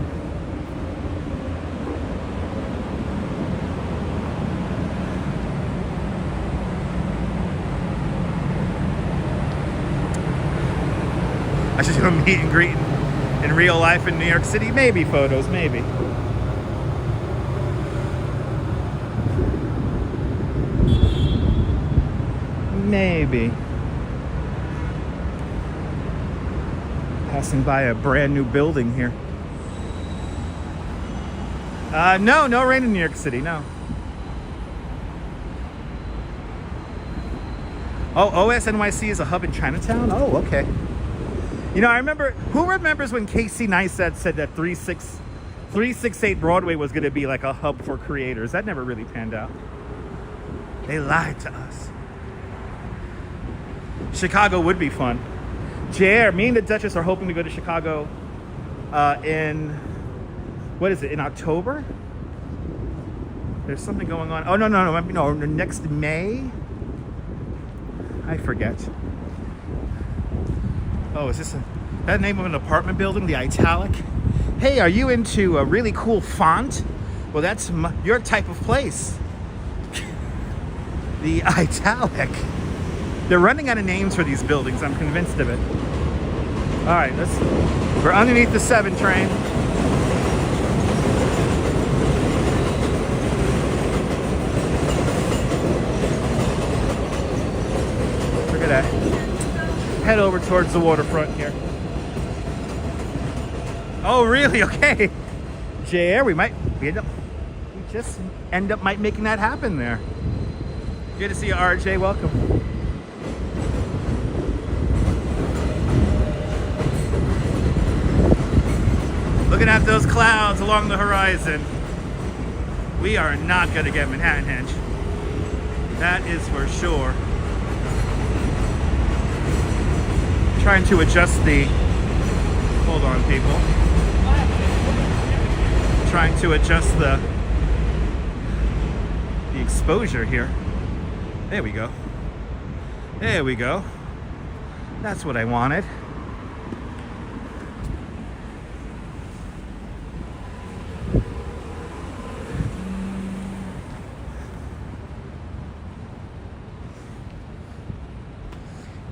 I should do a meet and greet in real life in New York City. Maybe photos, maybe. Maybe. Passing by a brand new building here. No rain in New York City, no. Oh, NYC is a hub in Chinatown? Oh, okay. You know, I remember, who remembers when Casey Neistat said that 368 Broadway was going to be like a hub for creators? That never really panned out. They lied to us. Chicago would be fun. JR, me and the Duchess are hoping to go to Chicago in, what is it, in October? There's something going on. Oh, no, next May? I forget. Oh, is this that name of an apartment building? The Italic? Hey, are you into a really cool font? Well, that's your type of place. The Italic. They're running out of names for these buildings. I'm convinced of it. All right, we're underneath the 7 train. We're gonna head over towards the waterfront here. Oh, really? Okay. JR, we just end up making that happen there. Good to see you, RJ. Welcome. Looking at those clouds along the horizon, we are not going to get Manhattan Henge. That is for sure. Trying to adjust the, hold on people. Trying to adjust the exposure here. There we go. There we go. That's what I wanted.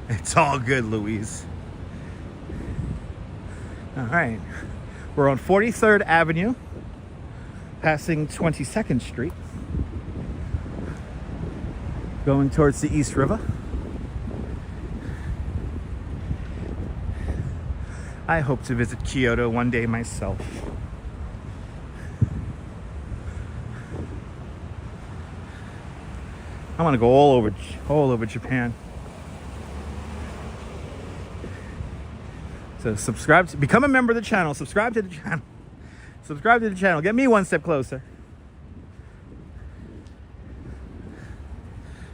It's all good, Louise. All right. We're on 43rd Avenue, passing 22nd Street, going towards the East River. I hope to visit Kyoto one day myself. I want to go all over Japan. So become a member of the channel. Subscribe to the channel. Subscribe to the channel. Get me one step closer.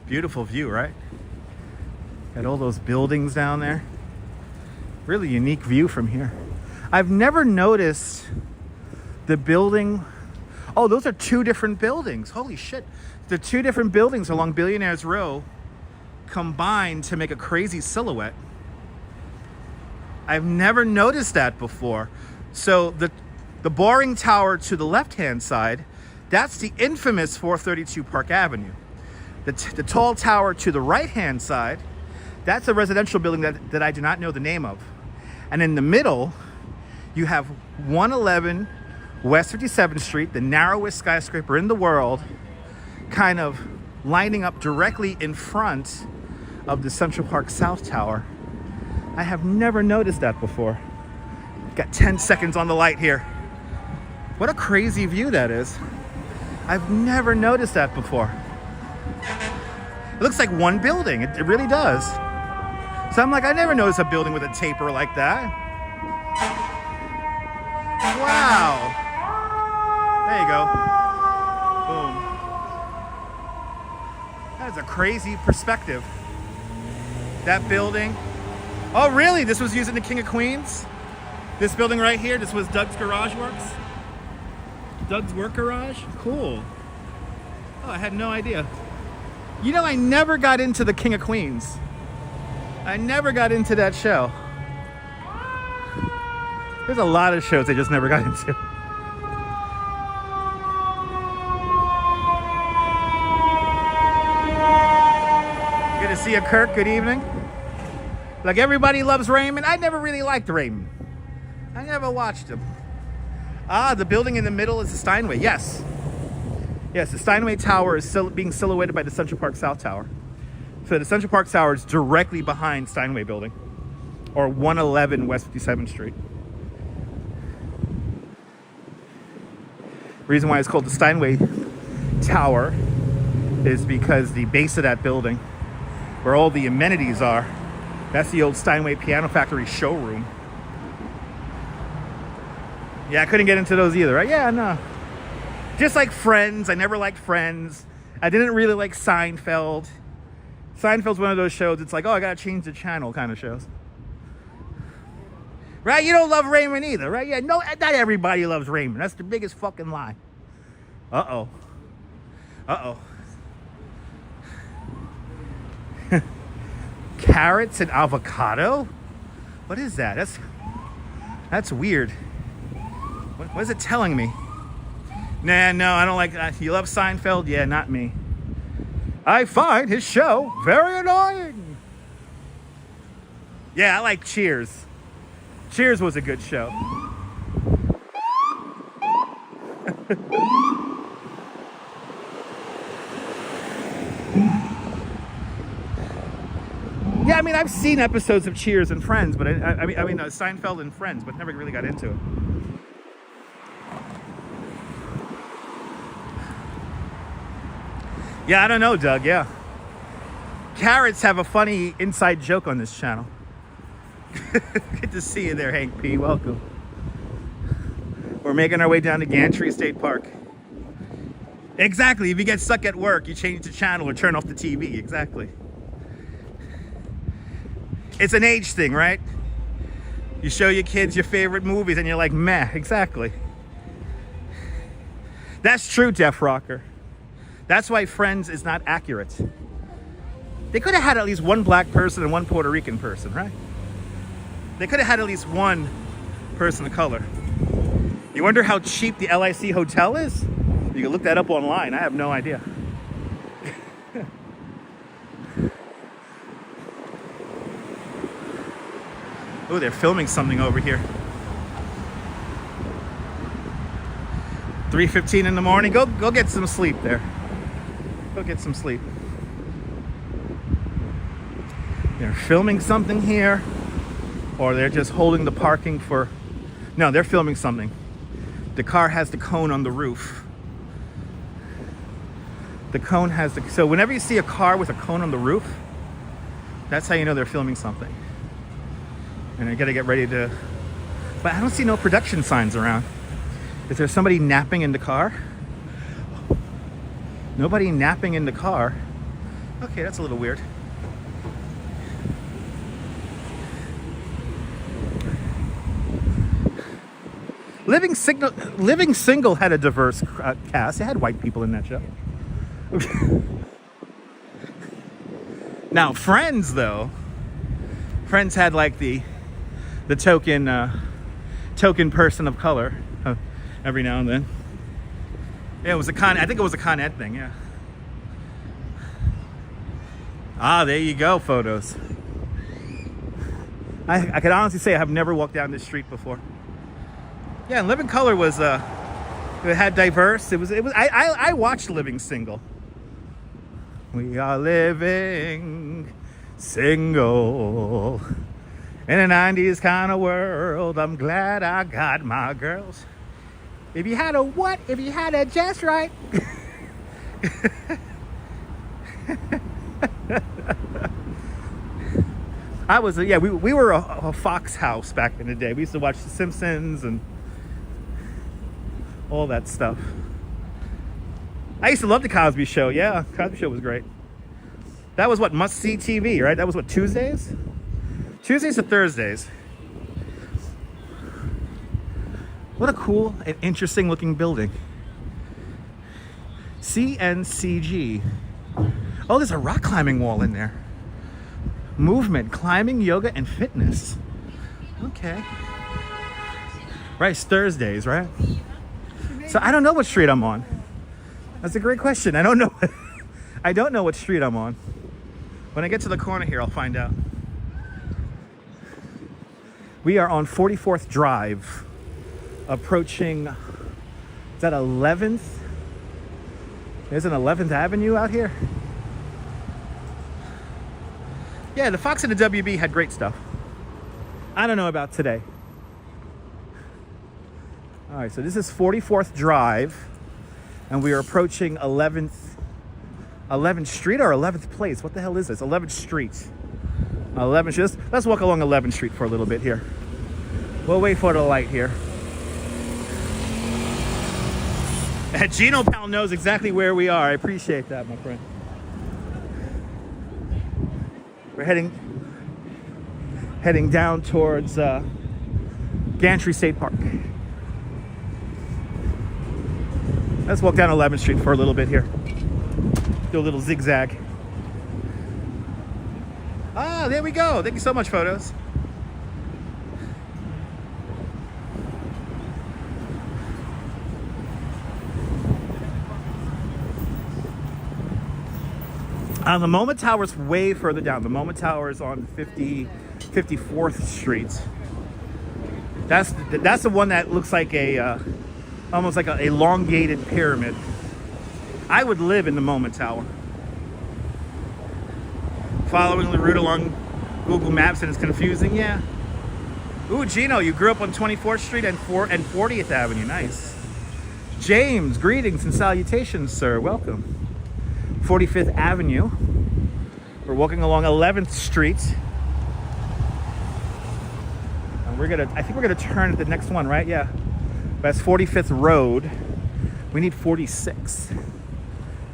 Beautiful view, right? Got all those buildings down there. Really unique view from here. I've never noticed the building. Oh, those are two different buildings. Holy shit. The two different buildings along Billionaires Row combined to make a crazy silhouette. I've never noticed that before. So the boring tower to the left-hand side, that's the infamous 432 Park Avenue. The tall tower to the right-hand side, that's a residential building that I do not know the name of. And in the middle, you have 111 West 57th Street, the narrowest skyscraper in the world, kind of lining up directly in front of the Central Park South Tower. I have never noticed that before. Got 10 seconds on the light here. What a crazy view that is. I've never noticed that before. It looks like one building. It really does. So I'm like, I never noticed a building with a taper like that. Wow. There you go. Boom. That is a crazy perspective. That building. Oh, really? This was used in the King of Queens? This building right here, this was Doug's Garage Works? Doug's Work Garage? Cool. Oh, I had no idea. You know, I never got into the King of Queens. I never got into that show. There's a lot of shows I just never got into. Good to see you, Kirk. Good evening. Like everybody loves Raymond. I never really liked Raymond. I never watched him. Ah, the building in the middle is the Steinway. Yes. Yes, the Steinway Tower is being silhouetted by the Central Park South Tower. So the Central Park Tower is directly behind Steinway Building, or 111 West 57th Street. The reason why it's called the Steinway Tower is because the base of that building, where all the amenities are, that's the old Steinway Piano Factory showroom. Yeah, I couldn't get into those either, right? Yeah, no. Just like Friends, I never liked Friends. I didn't really like Seinfeld. Seinfeld's one of those shows, it's like, oh, I gotta change the channel kind of shows. Right? You don't love Raymond either, right? Yeah, no, not everybody loves Raymond. That's the biggest fucking lie. Uh-oh. Uh-oh. Carrots and avocado? What is that? That's weird. What is it telling me? Nah, no, I don't like that. You love Seinfeld? Yeah, not me. I find his show very annoying. Yeah, I like Cheers. Cheers was a good show. Yeah, I mean, I've seen episodes of Cheers and Friends, but I mean, Seinfeld and Friends, but never really got into it. Yeah, I don't know, Doug, yeah. Carrots have a funny inside joke on this channel. Good to see you there, Hank P. Welcome. We're making our way down to Gantry State Park. Exactly, if you get stuck at work, you change the channel or turn off the TV, exactly. It's an age thing, right? You show your kids your favorite movies and you're like, meh, exactly. That's true, Def Rocker. That's why Friends is not accurate. They could have had at least one black person and one Puerto Rican person, right? They could have had at least one person of color. You wonder how cheap the LIC hotel is? You can look that up online. I have no idea. Oh, they're filming something over here. 3:15 in the morning. Go get some sleep there. Go get some sleep. They're filming something here, or they're just holding the parking for... No, they're filming something. The car has the cone on the roof. The cone has the... So whenever you see a car with a cone on the roof, that's how you know they're filming something. And I gotta get ready to... But I don't see no production signs around. Is there somebody napping in the car? Nobody napping in the car. Okay, that's a little weird. Living Single had a diverse cast. It had white people in that show. Now, Friends, though. Friends had like the token person of color every now and then. Yeah, it was I think it was a Con Ed thing, yeah. Ah, there you go, photos. I can honestly say I have never walked down this street before. Yeah, and Living Color was it had diverse. I watched Living Single. We are living single in a 90s kind of world. I'm glad I got my girls. If you had a what? If you had a just right. We were a Fox house back in the day. We used to watch The Simpsons and all that stuff. I used to love the Cosby Show. Yeah, Cosby Show was great. That was what, must-see TV, right? That was what, Tuesdays? Tuesdays to Thursdays. What a cool and interesting looking building. CNCG. Oh, there's a rock climbing wall in there. Movement, climbing, yoga, and fitness. Okay. Right, it's Thursdays, right? So I don't know what street I'm on. That's a great question. I don't know. I don't know what street I'm on. When I get to the corner here, I'll find out. We are on 44th Drive, approaching, is that 11th? There's an 11th Avenue out here. Yeah, the Fox and the WB had great stuff. I don't know about today. All right, so this is 44th Drive, and we are approaching 11th Street or 11th Place. What the hell is this? 11th Street. 11th Street. Let's walk along 11th Street for a little bit here. We'll wait for the light here. Gino Pal knows exactly where we are. I appreciate that, my friend. We're heading down towards Gantry State Park. Let's walk down 11th Street for a little bit here. Do a little zigzag. Ah, there we go. Thank you so much, photos. The MoMA Tower's way further down. The MoMA Tower is on 54th Street. That's the one that looks like almost like a elongated pyramid. I would live in the MoMA Tower. Following the route along Google Maps and it's confusing, yeah. Ooh, Gino, you grew up on 24th Street and 40th Avenue. Nice. James, greetings and salutations, sir. Welcome. 45th Avenue. We're walking along 11th Street. And I think we're gonna turn at the next one, right? Yeah. That's 45th Road. We need 46.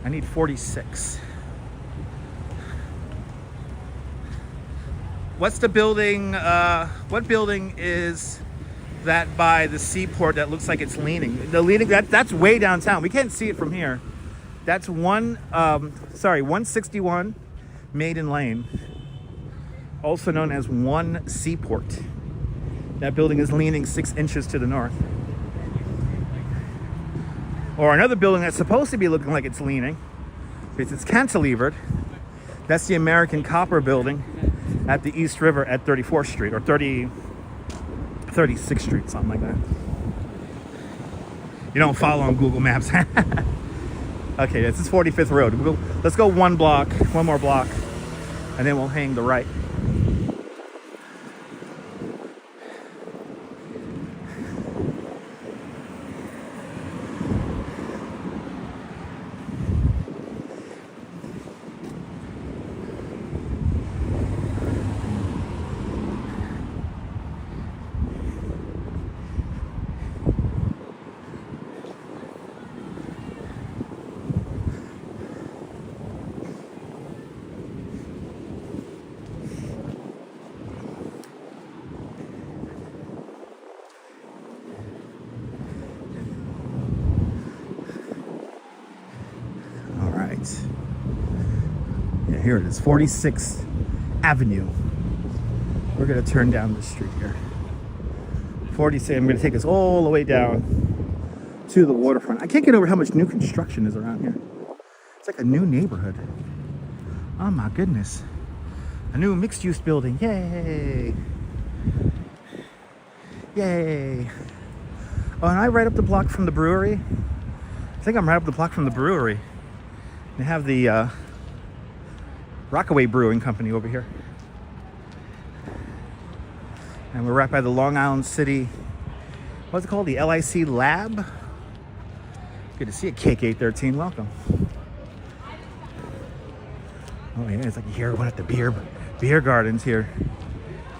I need 46. What's the building? What building is that by the seaport that looks like it's leaning? That's way downtown. We can't see it from here. That's 161 Maiden Lane, also known as One Seaport. That building is leaning 6 inches to the north. Or another building that's supposed to be looking like it's leaning, because it's cantilevered. That's the American Copper building at the East River at 34th Street, or 36th Street, something like that. You don't follow on Google Maps. Okay, this is 45th Road. Let's go one more block, and then we'll hang the right. Yeah, here it is, 46th Avenue. We're gonna turn down the street here. 46, I'm gonna take us all the way down to the waterfront. I can't get over how much new construction is around here. It's like a new neighborhood. Oh my goodness. A new mixed-use building, yay. Yay. Oh, and I right up the block from the brewery. I think I'm right up the block from the brewery. They have the Rockaway Brewing Company over here. And we're right by the Long Island City, what's it called? The LIC Lab? Good to see you, Cake 813, welcome. Oh yeah, it's like you hear everyone at the beer gardens here.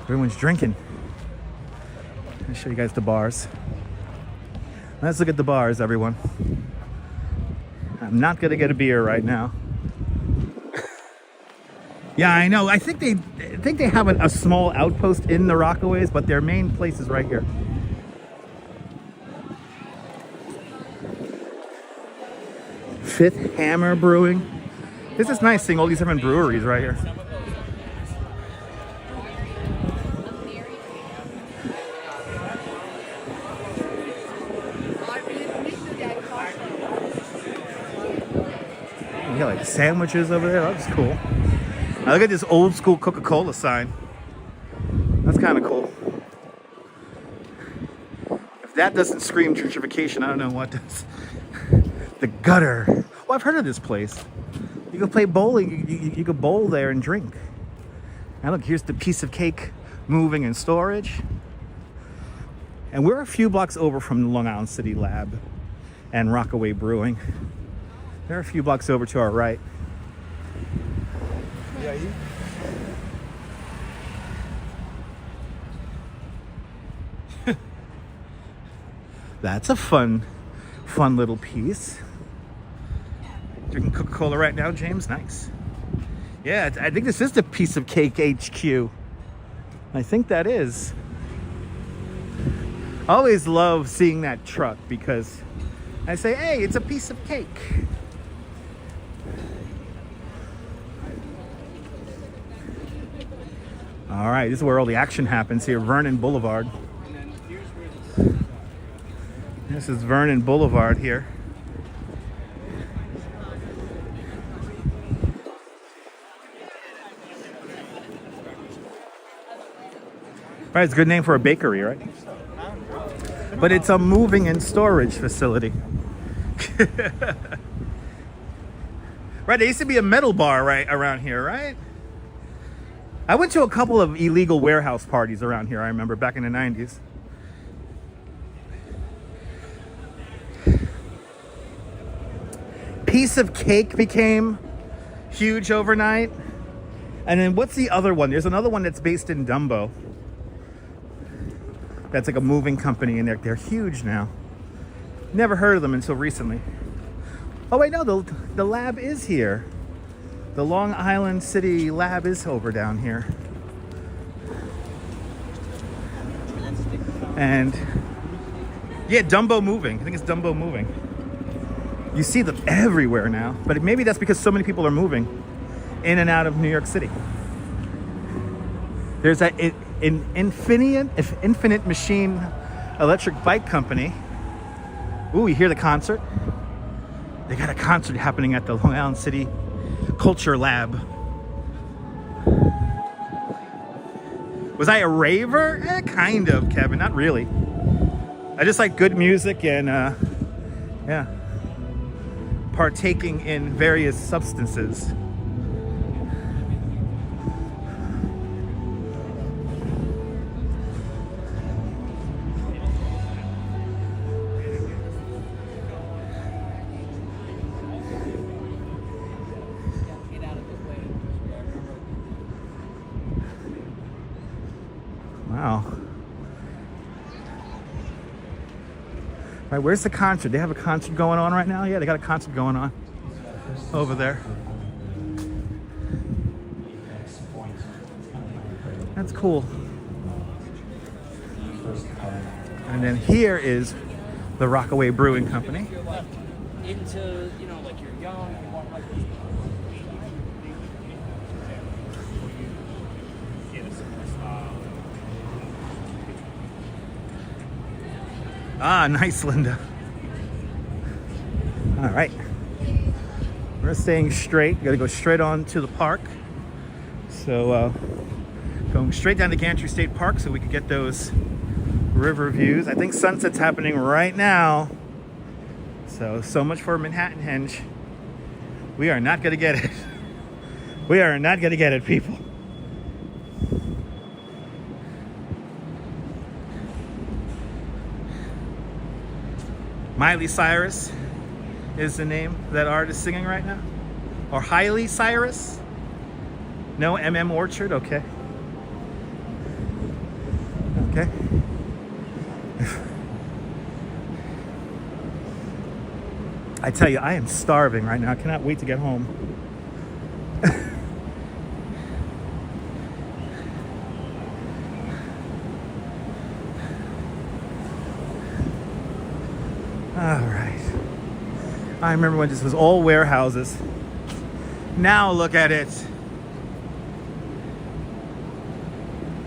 Everyone's drinking. I'll show you guys the bars. Let's look at the bars, everyone. I'm not gonna get a beer right now. Yeah, I know. I think they have a small outpost in the Rockaways, but their main place is right here. Fifth Hammer Brewing. This is nice seeing all these different breweries right here. You got like sandwiches over there. That's cool. Now look at this old school Coca-Cola sign. That's kind of cool. If that doesn't scream gentrification, I don't know what does. The Gutter. Oh, I've heard of this place. You can play bowling. You can bowl there and drink. Now look, here's the Piece of Cake moving and storage. And we're a few blocks over from the Long Island City Lab and Rockaway Brewing. They're a few blocks over to our right. That's a fun little piece. Drinking Coca-Cola right now, James? Nice. Yeah, I think this is the Piece of Cake HQ. I think that is. I always love seeing that truck because I say, hey, it's a piece of cake. All right, this is where all the action happens here, Vernon Boulevard. This is Vernon Boulevard here. Right, it's a good name for a bakery, right? But it's a moving and storage facility. Right, there used to be a metal bar right around here, right? I went to a couple of illegal warehouse parties around here, I remember, back in the 90s. Piece of Cake became huge overnight. And then what's the other one? There's another one that's based in Dumbo. That's like a moving company, and they're huge now. Never heard of them until recently. Oh wait, no, the lab is here. The Long Island City Lab is over down here. And yeah, Dumbo Moving. I think it's Dumbo Moving. You see them everywhere now, but maybe that's because so many people are moving in and out of New York City. There's an Infinite Machine electric bike company. Ooh, you hear the concert? They got a concert happening at the Long Island City Culture Lab. Was I a raver? Kind of, Kevin. Not really. I just like good music and, yeah, partaking in various substances. Wow. Right, where's the concert? They have a concert going on right now? Yeah, they got a concert going on over there. That's cool. And then here is the Rockaway Brewing Company. Into, you know, like you're young, you want like this. Ah, nice, Linda. All right. We're staying straight. Got to go straight on to the park. So, going straight down to Gantry State Park so we can get those river views. I think sunset's happening right now. So much for Manhattan Henge. We are not going to get it. We are not going to get it, people. Miley Cyrus is the name that artist singing right now. Or Hailey Cyrus. No, MM Orchard, okay. Okay. I tell you, I am starving right now. I cannot wait to get home. All right. I remember when this was all warehouses. Now look at it.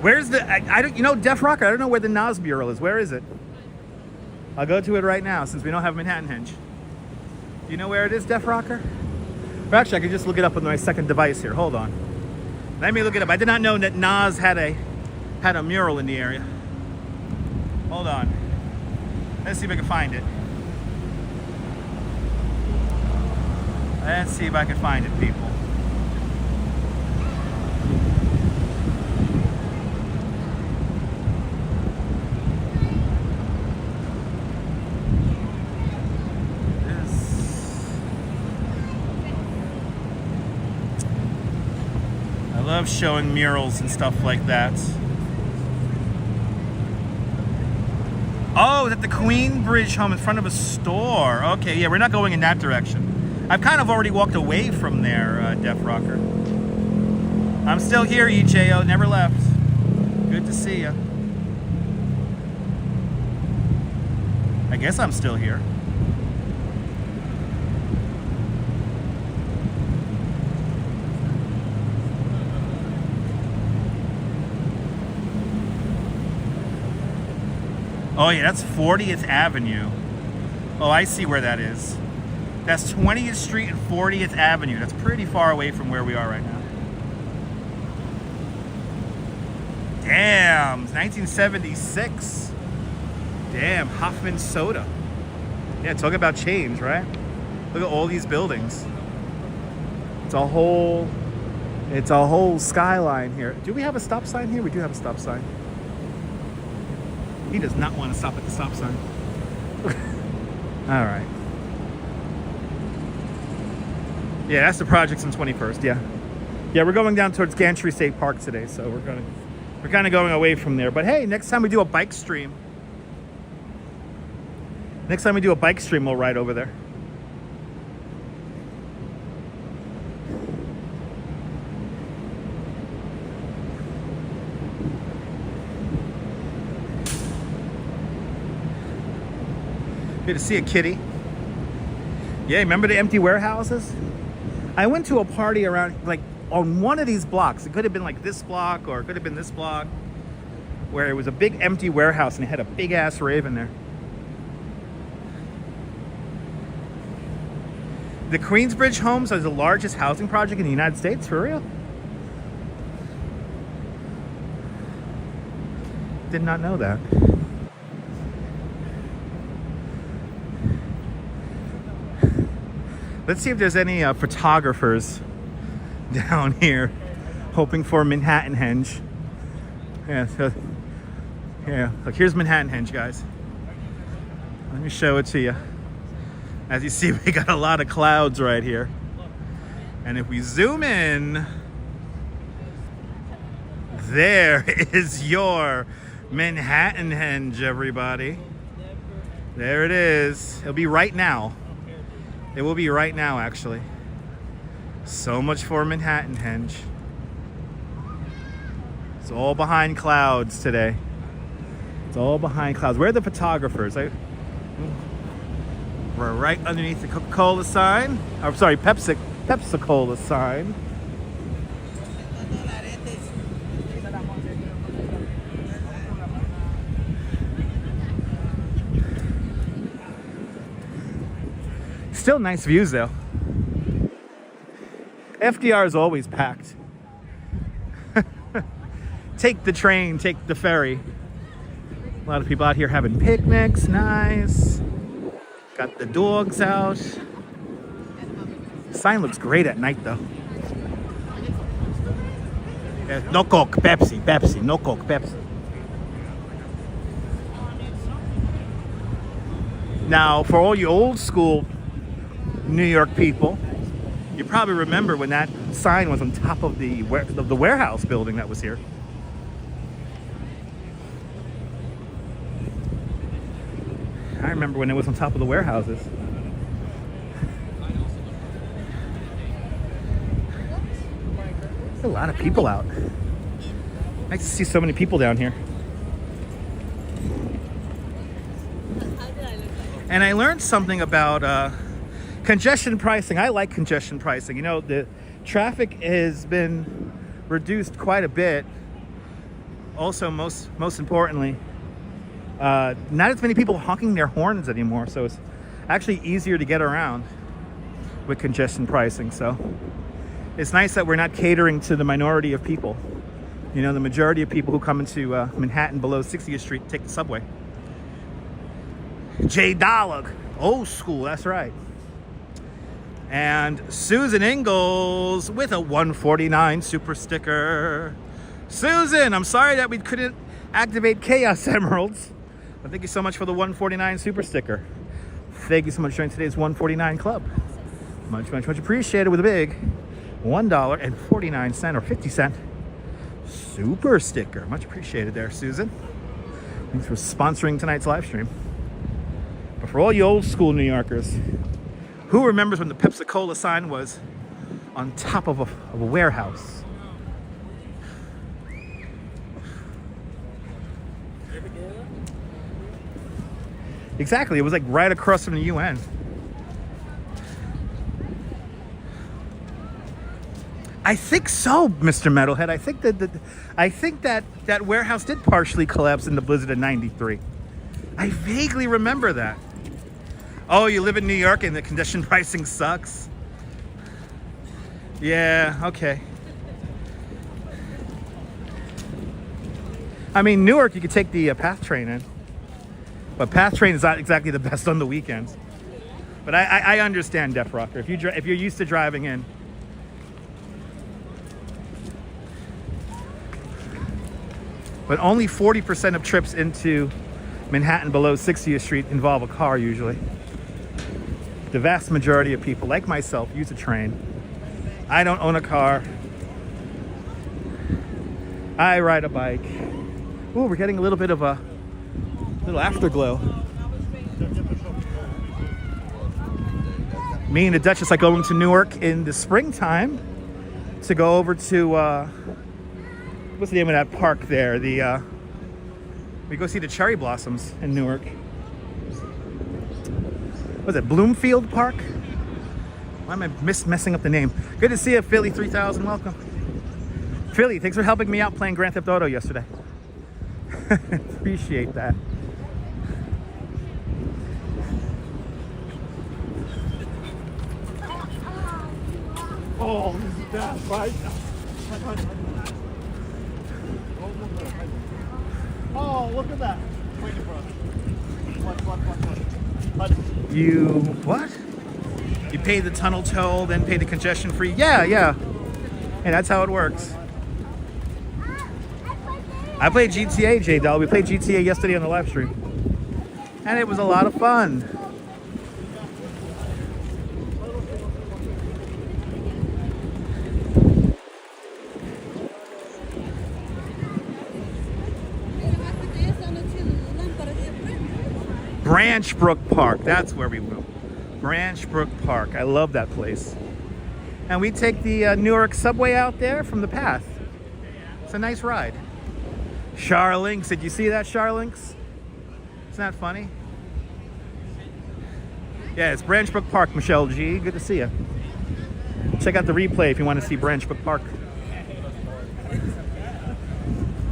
Where's the, I don't, you know, Def Rocker, I don't know where the Nas mural is. Where is it? I'll go to it right now since we don't have Manhattan Henge. Do you know where it is, Def Rocker? Or actually, I could just look it up on my second device here. Hold on. Let me look it up. I did not know that Nas had a mural in the area. Hold on. Let's see if I can find it. Let's see if I can find it, people. I love showing murals and stuff like that. Oh, is that the Queen Bridge home in front of a store? Okay, yeah, we're not going in that direction. I've kind of already walked away from there, Def Rocker. I'm still here, EJO, never left. Good to see you. I guess I'm still here. Oh yeah, that's 40th Avenue. Oh, I see where that is. That's 20th Street and 40th Avenue. That's pretty far away from where we are right now. Damn, 1976. Damn, Hoffman Soda. Yeah, talk about change, right? Look at all these buildings. It's a whole skyline here. Do we have a stop sign here? We do have a stop sign. He does not want to stop at the stop sign. All right. Yeah, that's the projects in 21st. Yeah, we're going down towards Gantry State Park today, so we're kind of going away from there. But hey, next time we do a bike stream, we'll ride over there. Good to see a kitty. Yeah, remember the empty warehouses? I went to a party around, like, on one of these blocks. It could have been like this block, or it could have been this block, where it was a big empty warehouse and it had a big ass rave in there. The Queensbridge homes are the largest housing project in the United States, for real? Did not know that. Let's see if there's any photographers down here hoping for Manhattan Henge. Yeah, so, yeah, look, here's Manhattan Henge, guys. Let me show it to you. As you see, we got a lot of clouds right here. And if we zoom in, there is your Manhattan Henge, everybody. There it is. It'll be right now. It will be right now, actually. So much for Manhattan Henge. It's all behind clouds today. It's all behind clouds. Where are the photographers? We're right underneath the Coca-Cola sign. I'm sorry, Pepsi-Cola sign. Still nice views though. FDR is always packed. Take the train, take the ferry. A lot of people out here having picnics, nice. Got the dogs out. Sign looks great at night though. Yeah, no Coke, Pepsi, no Coke, Pepsi. Now, for all you old school New York people, you probably remember when that sign was on top of the warehouse building that was here. I remember when it was on top of the warehouses. There's a lot of people out. Nice to see so many people down here. And I learned something about congestion pricing. I like congestion pricing. You know, the traffic has been reduced quite a bit. Also, most importantly, not as many people honking their horns anymore, so it's actually easier to get around with congestion pricing. So it's nice that we're not catering to the minority of people. You know, the majority of people who come into Manhattan below 60th Street take the subway. J Dollar, old school, that's right. And Susan Ingalls with a 149 super sticker. Susan, I'm sorry that we couldn't activate Chaos Emeralds. But thank you so much for the 149 super sticker. Thank you so much for joining today's 149 club. Much appreciated with a big $1.49 or 50-cent super sticker. Much appreciated there, Susan. Thanks for sponsoring tonight's live stream. But for all you old school New Yorkers, who remembers when the Pepsi-Cola sign was on top of a warehouse? Exactly, it was like right across from the UN. I think so, Mr. Metalhead. I think that warehouse did partially collapse in the blizzard of '93. I vaguely remember that. Oh, you live in New York and the congestion pricing sucks? Yeah, okay. I mean, Newark, you could take the PATH train in. But PATH train is not exactly the best on the weekends. But I understand, Def Rocker. If you're used to driving in. But only 40% of trips into Manhattan below 60th Street involve a car usually. The vast majority of people, like myself, use a train. I don't own a car. I ride a bike. Ooh, we're getting a little bit of a little afterglow. Me and the Duchess like going to Newark in the springtime to go over to what's the name of that park there? We go see the cherry blossoms in Newark. Was it Bloomfield Park? Why am I messing up the name? Good to see you, Philly 3000. Welcome. Philly, thanks for helping me out playing Grand Theft Auto yesterday. Appreciate that. Oh, this is bad, right? Oh, look at that. Waiting for us. What? You, what? You pay the tunnel toll, then pay the congestion free? Yeah. And that's how it works. I played GTA, J-Doll. We played GTA yesterday on the live stream. And it was a lot of fun. Branch Brook Park, that's where we go. Branch Brook Park, I love that place. And we take the Newark subway out there from the path. It's a nice ride. Charlinks, did you see that, Charlinks? Isn't that funny? Yeah, it's Branch Brook Park, Michelle G. Good to see you. Check out the replay if you want to see Branch Brook Park.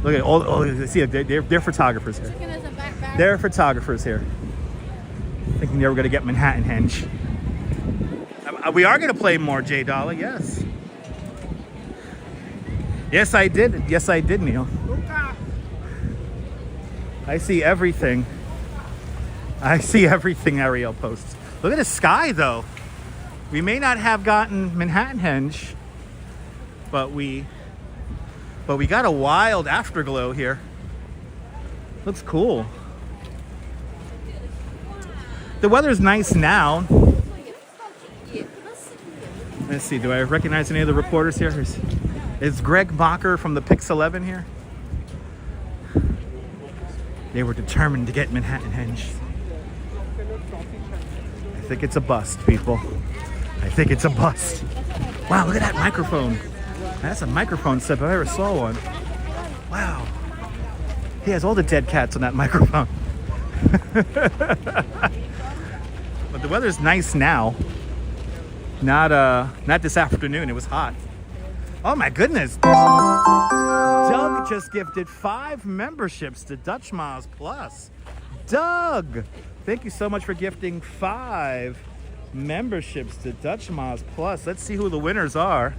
Look at all, see, they're photographers here. They're photographers here. Thinking they were going to get Manhattan Henge. We are going to play more J Dollar, yes. Yes, I did. Yes, I did, Neil. I see everything. I see everything Ariel posts. Look at the sky, though. We may not have gotten Manhattan Henge, but we got a wild afterglow here. Looks cool. The weather's nice now. Let's see, do I recognize any of the reporters here? Is Greg Mocker from the Pix 11 here? They were determined to get Manhattan Henge. I think it's a bust, people. I think it's a bust. Wow, look at that microphone. That's a microphone set if I ever saw one. Wow. He has all the dead cats on that microphone. But the weather's nice now. Not this afternoon. It was hot. Oh my goodness. Doug just gifted 5 memberships to Dutch Miles Plus. Doug, thank you so much for gifting 5 memberships to Dutch Miles Plus. Let's see who the winners are.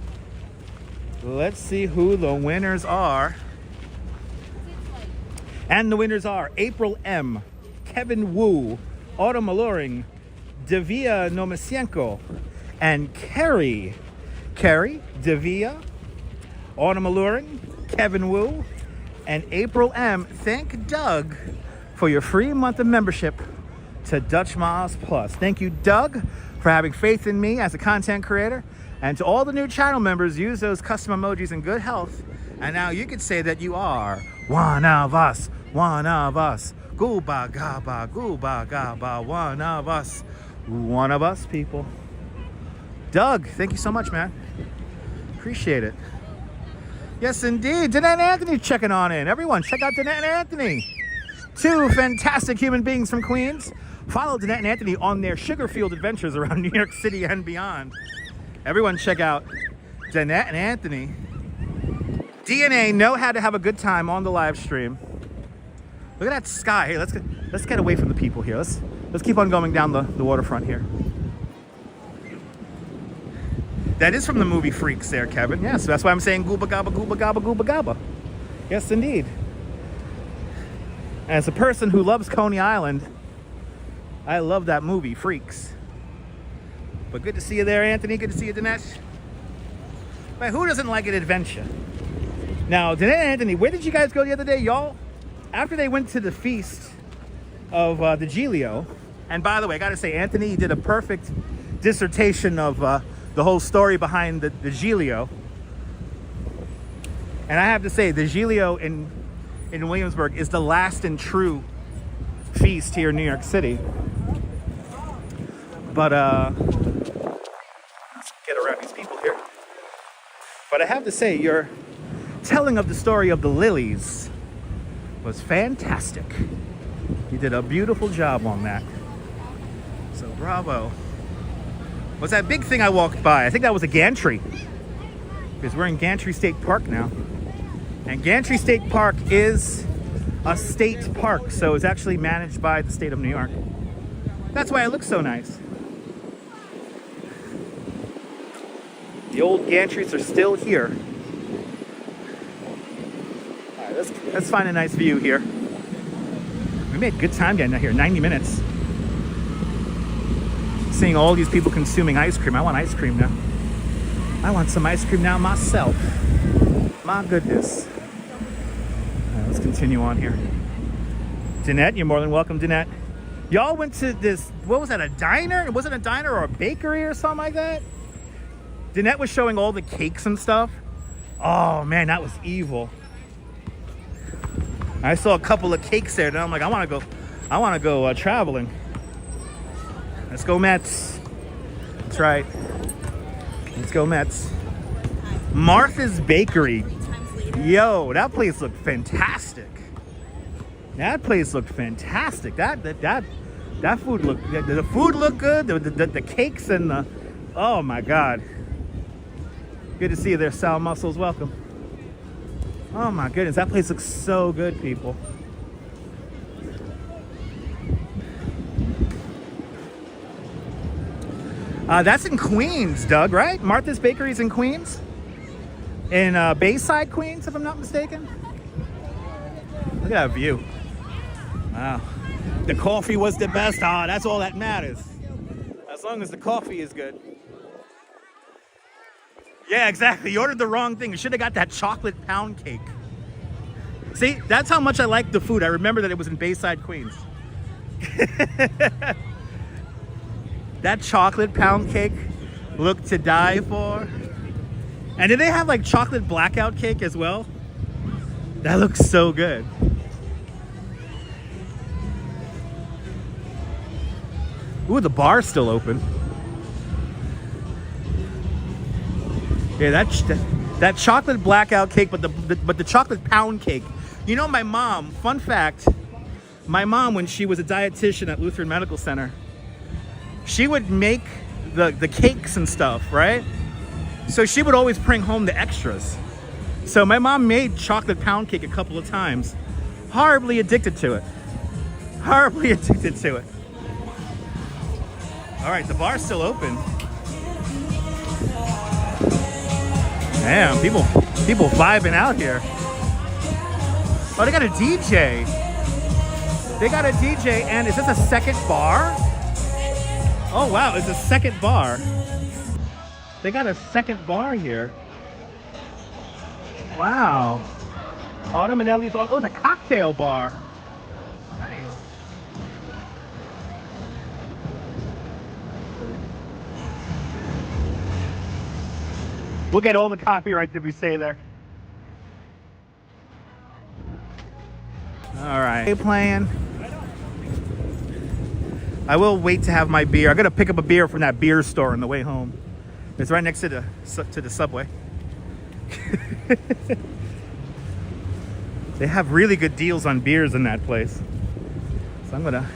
Let's see who the winners are. And the winners are April M, Kevin Wu, Autumn Alluring, Devia Nomasienko, and Carrie. Carrie, Devia, Autumn Alluring, Kevin Wu, and April M. Thank Doug for your free month of membership to Dutch Miles Plus. Thank you, Doug, for having faith in me as a content creator. And to all the new channel members, use those custom emojis in good health. And now you could say that you are one of us, one of us. Gooba gaba, gooba gaba, one of us, people. Doug, thank you so much, man. Appreciate it. Yes, indeed. Danette and Anthony checking on in. Everyone, check out Danette and Anthony. 2 fantastic human beings from Queens. Follow Danette and Anthony on their sugar-fueled adventures around New York City and beyond. Everyone, check out Danette and Anthony. DNA know how to have a good time on the live stream. Look at that sky. Hey, let's get away from the people here. Let's keep on going down the waterfront here. That is from the movie Freaks there, Kevin. Yeah, so that's why I'm saying gooba gaba, gooba gaba, gooba gaba. Yes, indeed. As a person who loves Coney Island, I love that movie, Freaks. But good to see you there, Anthony. Good to see you, Dinesh. But who doesn't like an adventure? Now, Dinesh and Anthony, where did you guys go the other day, y'all? After they went to the feast of the Giglio, and by the way, I gotta say, Anthony did a perfect dissertation of the whole story behind the Giglio. And I have to say, the Giglio in Williamsburg is the last and true feast here in New York City. But let's get around these people here. But I have to say, your telling of the story of the lilies was fantastic. You did a beautiful job on that. So bravo. was that big thing I walked by? I think that was a Gantry. Because we're in Gantry State Park now. And Gantry State Park is a state park, so it's actually managed by the state of New York. That's why it looks so nice. The old Gantrys are still here. All right, let's find a nice view here. We made good time getting out here, 90 minutes. Seeing all these people consuming ice cream. I want ice cream now. I want some ice cream now myself. My goodness. All right, let's continue on here. Danette, you're more than welcome, Danette. Y'all went to this, what was that, a diner? Was it a diner or a bakery or something like that? Danette was showing all the cakes and stuff. Oh man, that was evil. I saw a couple of cakes there, and I'm like, I want to go traveling. Let's go Mets. That's right. Let's go Mets. Martha's Bakery. Yo, that place looked fantastic. That place looked fantastic. That food looked, the food looked good. The cakes and the, oh my God. Good to see you there, Sal Muscles. Welcome. Oh my goodness, that place looks so good, people. That's in Queens, Doug, right? Martha's Bakery's in Queens? In Bayside, Queens, if I'm not mistaken? Look at that view. Wow. The coffee was the best. Ah, that's all that matters. As long as the coffee is good. Yeah, exactly. You ordered the wrong thing. You should have got that chocolate pound cake. See, that's how much I like the food. I remember that it was in Bayside, Queens. That chocolate pound cake looked to die for. And did they have like chocolate blackout cake as well? That looks so good. Ooh, the bar's still open. Yeah, that chocolate blackout cake, but the chocolate pound cake. You know, my mom, fun fact, my mom, when she was a dietitian at Lutheran Medical Center, she would make the cakes and stuff, right? So she would always bring home the extras. So my mom made chocolate pound cake a couple of times. Horribly addicted to it. Horribly addicted to it. All right, the bar's still open. Damn, people vibing out here. Oh, they got a DJ. They got a DJ, and is this a second bar? Oh wow, it's a second bar. They got a second bar here. Wow. Autumn and Ellie's on. Oh, it's a cocktail bar. Nice. We'll get all the copyright that we say there. All right. Playing. I will wait to have my beer. I'm gonna pick up a beer from that beer store on the way home. It's right next to the subway. They have really good deals on beers in that place. So I'm gonna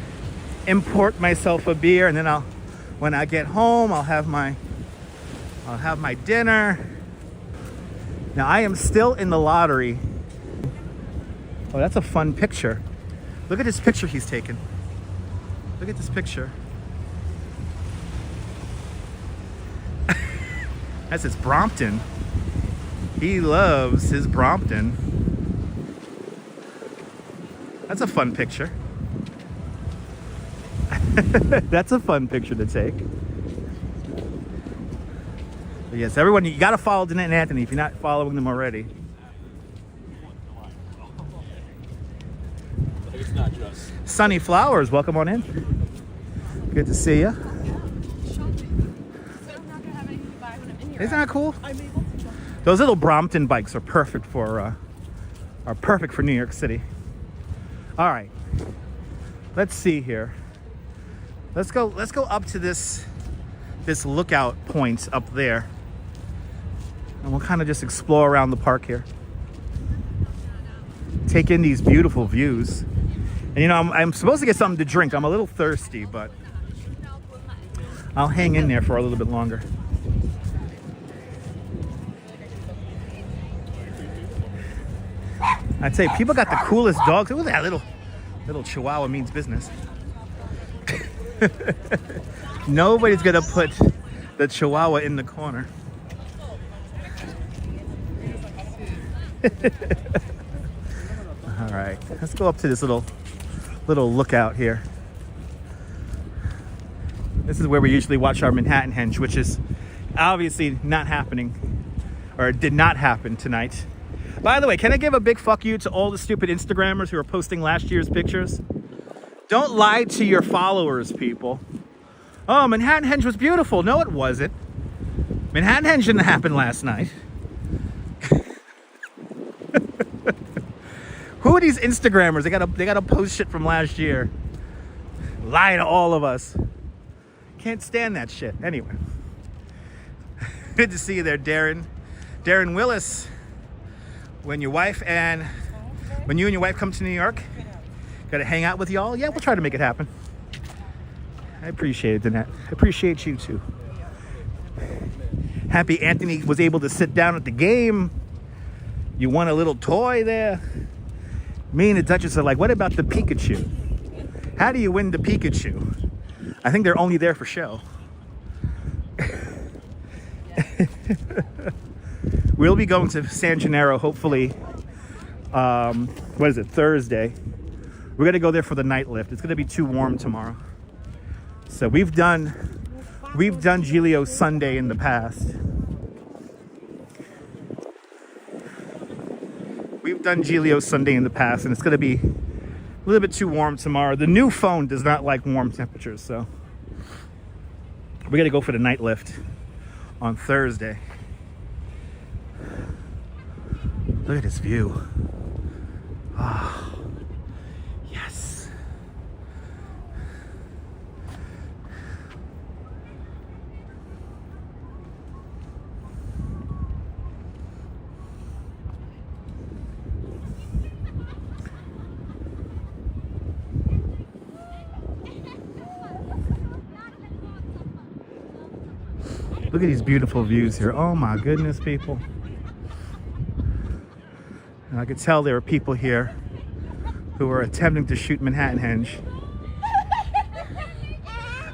import myself a beer, and then when I get home, I'll have my dinner. Now I am still in the lottery. Oh, that's a fun picture. Look at this picture he's taken. Look at this picture. That's his Brompton. He loves his Brompton. That's a fun picture. That's a fun picture to take. But yes, everyone, you gotta follow Danette and Anthony if you're not following them already. It's not just. Sunny Flowers, welcome on in. Good to see you. Isn't that cool? Those little Brompton bikes are perfect for New York City. All right, let's see here. Let's go up to this lookout point up there, and we'll kind of just explore around the park here. Take in these beautiful views. And you know, I'm supposed to get something to drink. I'm a little thirsty, but I'll hang in there for a little bit longer. I'd say people got the coolest dogs. Look at that little Chihuahua means business. Nobody's gonna put the Chihuahua in the corner. All right, let's go up to this little lookout here. This is where we usually watch our Manhattan Henge, which is obviously not happening, or did not happen tonight. By the way, can I give a big fuck you to all the stupid Instagrammers who are posting last year's pictures? Don't lie to your followers, people. Oh, Manhattan Henge was beautiful. No, it wasn't. Manhattan Henge didn't happen last night. Who are these Instagrammers? They gotta post shit from last year. Lie to all of us. Can't stand that shit. Anyway. Good to see you there, Darren. Darren Willis. When you and your wife come to New York, gotta hang out with y'all. Yeah, we'll try to make it happen. I appreciate it, Danette. I appreciate you too. Happy Anthony was able to sit down at the game. You won a little toy there. Me and the Duchess are like, what about the Pikachu? How do you win the Pikachu? I think they're only there for show. We'll be going to San Gennaro, hopefully, Thursday. We're gonna go there for the night lift. It's gonna be too warm tomorrow. So we've done Giglio Sunday in the past. We've done Giglio Sunday in the past, and it's gonna be a little bit too warm tomorrow. The new phone does not like warm temperatures, so we're gonna go for the night lift on Thursday. Look at this view. Oh, yes. Look at these beautiful views here. Oh my goodness, people. And I could tell there are people here who are attempting to shoot Manhattan Henge.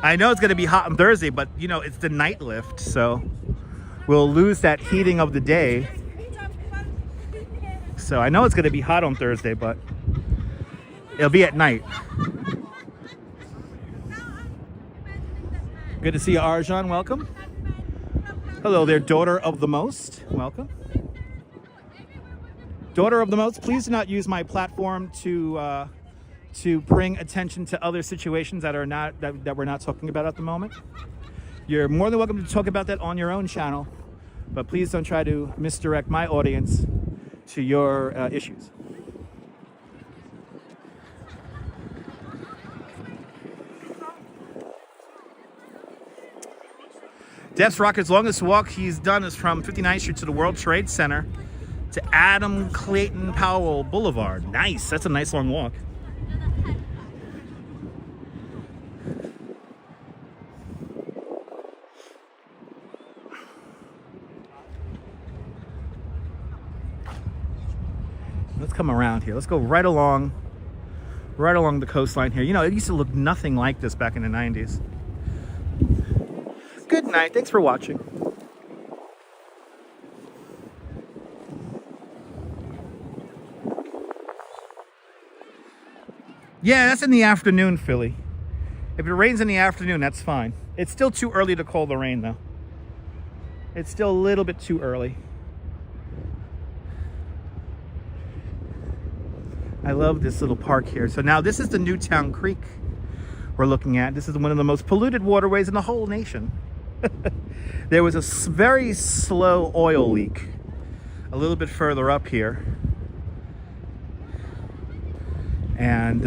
I know it's going to be hot on Thursday, but you know, it's the night lift, so we'll lose that heating of the day. So I know it's going to be hot on Thursday, but it'll be at night. Good to see you, Arjan. Welcome. Hello there, daughter of the most. Welcome. Daughter of the most, please do not use my platform to bring attention to other situations that are not that we're not talking about at the moment. You're more than welcome to talk about that on your own channel, but please don't try to misdirect my audience to your issues. Def's Rocket's longest walk he's done is from 59th Street to the World Trade Center to Adam Clayton Powell Boulevard. Nice, that's a nice long walk. Let's come around here. Let's go right along the coastline here. You know, it used to look nothing like this back in the 90s. Good night. Thanks for watching. Yeah, that's in the afternoon, Philly. If it rains in the afternoon, that's fine. It's still too early to call the rain, though. It's still a little bit too early. I love this little park here. So now this is the Newtown Creek we're looking at. This is one of the most polluted waterways in the whole nation. There was a very slow oil leak a little bit further up here. And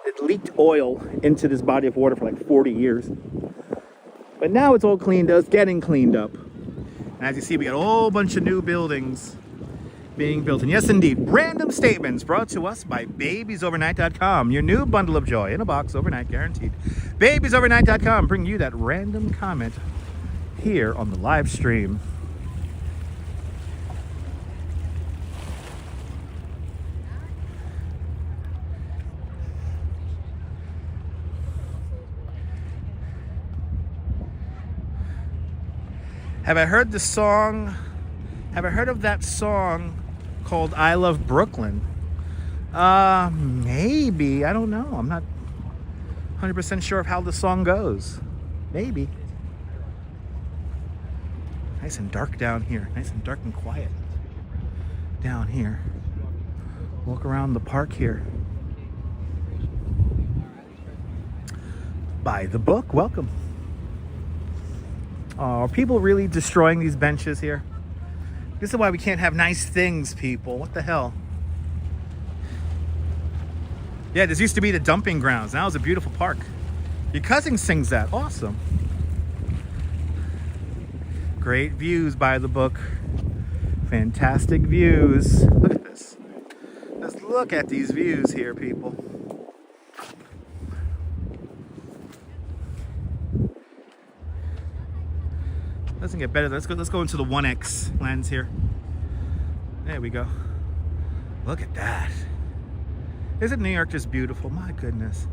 it leaked oil into this body of water for like 40 years. But now it's all cleaned up, it's getting cleaned up. And as you see, we got a whole bunch of new buildings being built. And yes, indeed, random statements brought to us by babiesovernight.com. Your new bundle of joy in a box, overnight guaranteed. Babiesovernight.com, bring you that random comment here on the live stream. Have I heard the song? Have I heard of that song called I Love Brooklyn? Maybe. I don't know. I'm not 100% sure of how the song goes. Maybe. Nice and dark down here. Nice and dark and quiet down here. Walk around the park here. By the book. Welcome. Oh, are people really destroying these benches here? This is why we can't have nice things, people. What the hell? Yeah, this used to be the dumping grounds. Now it's a beautiful park. Your cousin sings that. Awesome. Great views by the book. Fantastic views. Look at this. Let's look at these views here, people. Doesn't get better. Let's go into the 1X lens here. There we go. Look at that. Isn't New York just beautiful? My goodness.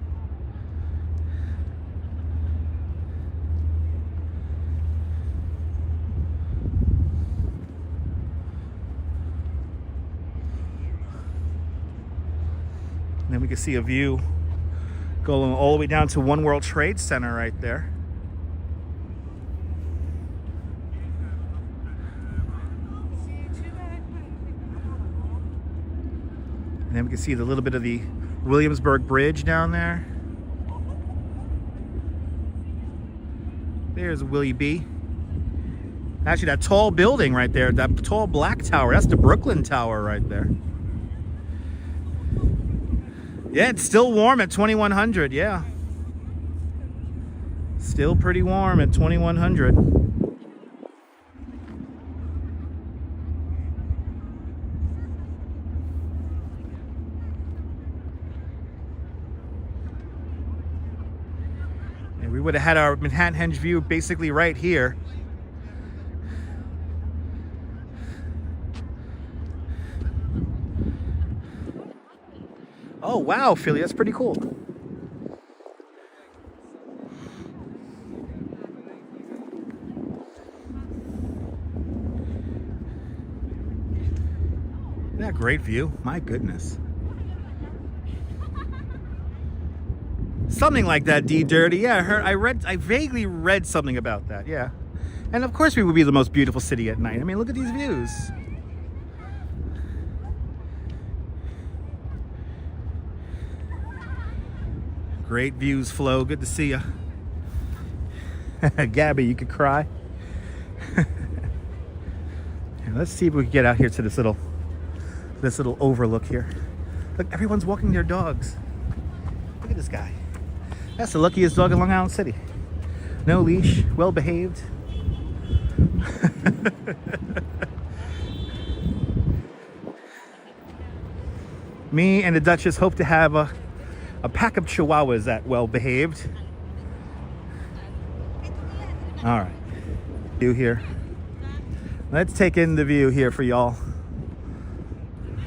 And then we can see a view going all the way down to One World Trade Center right there. And then we can see the little bit of the Williamsburg Bridge down there. There's Willie B. Actually, that tall building right there, that tall black tower, that's the Brooklyn Tower right there. Yeah, it's still warm at 2100, yeah. Still pretty warm at 2100. We would have had our Manhattan Henge view basically right here. Oh wow, Philly, that's pretty cool. Isn't that a great view? My goodness. Something like that, D Dirty. Yeah, I vaguely read something about that, yeah. And of course we would be the most beautiful city at night. I mean, look at these views. Great views, Flo. Good to see you. Gabby, you could cry. Let's see if we can get out here to this little overlook here. Look, everyone's walking their dogs. Look at this guy. That's the luckiest dog in Long Island City. No leash, well behaved. Me and the Duchess hope to have a pack of Chihuahuas that well behaved. All right, view here. Let's take in the view here for y'all.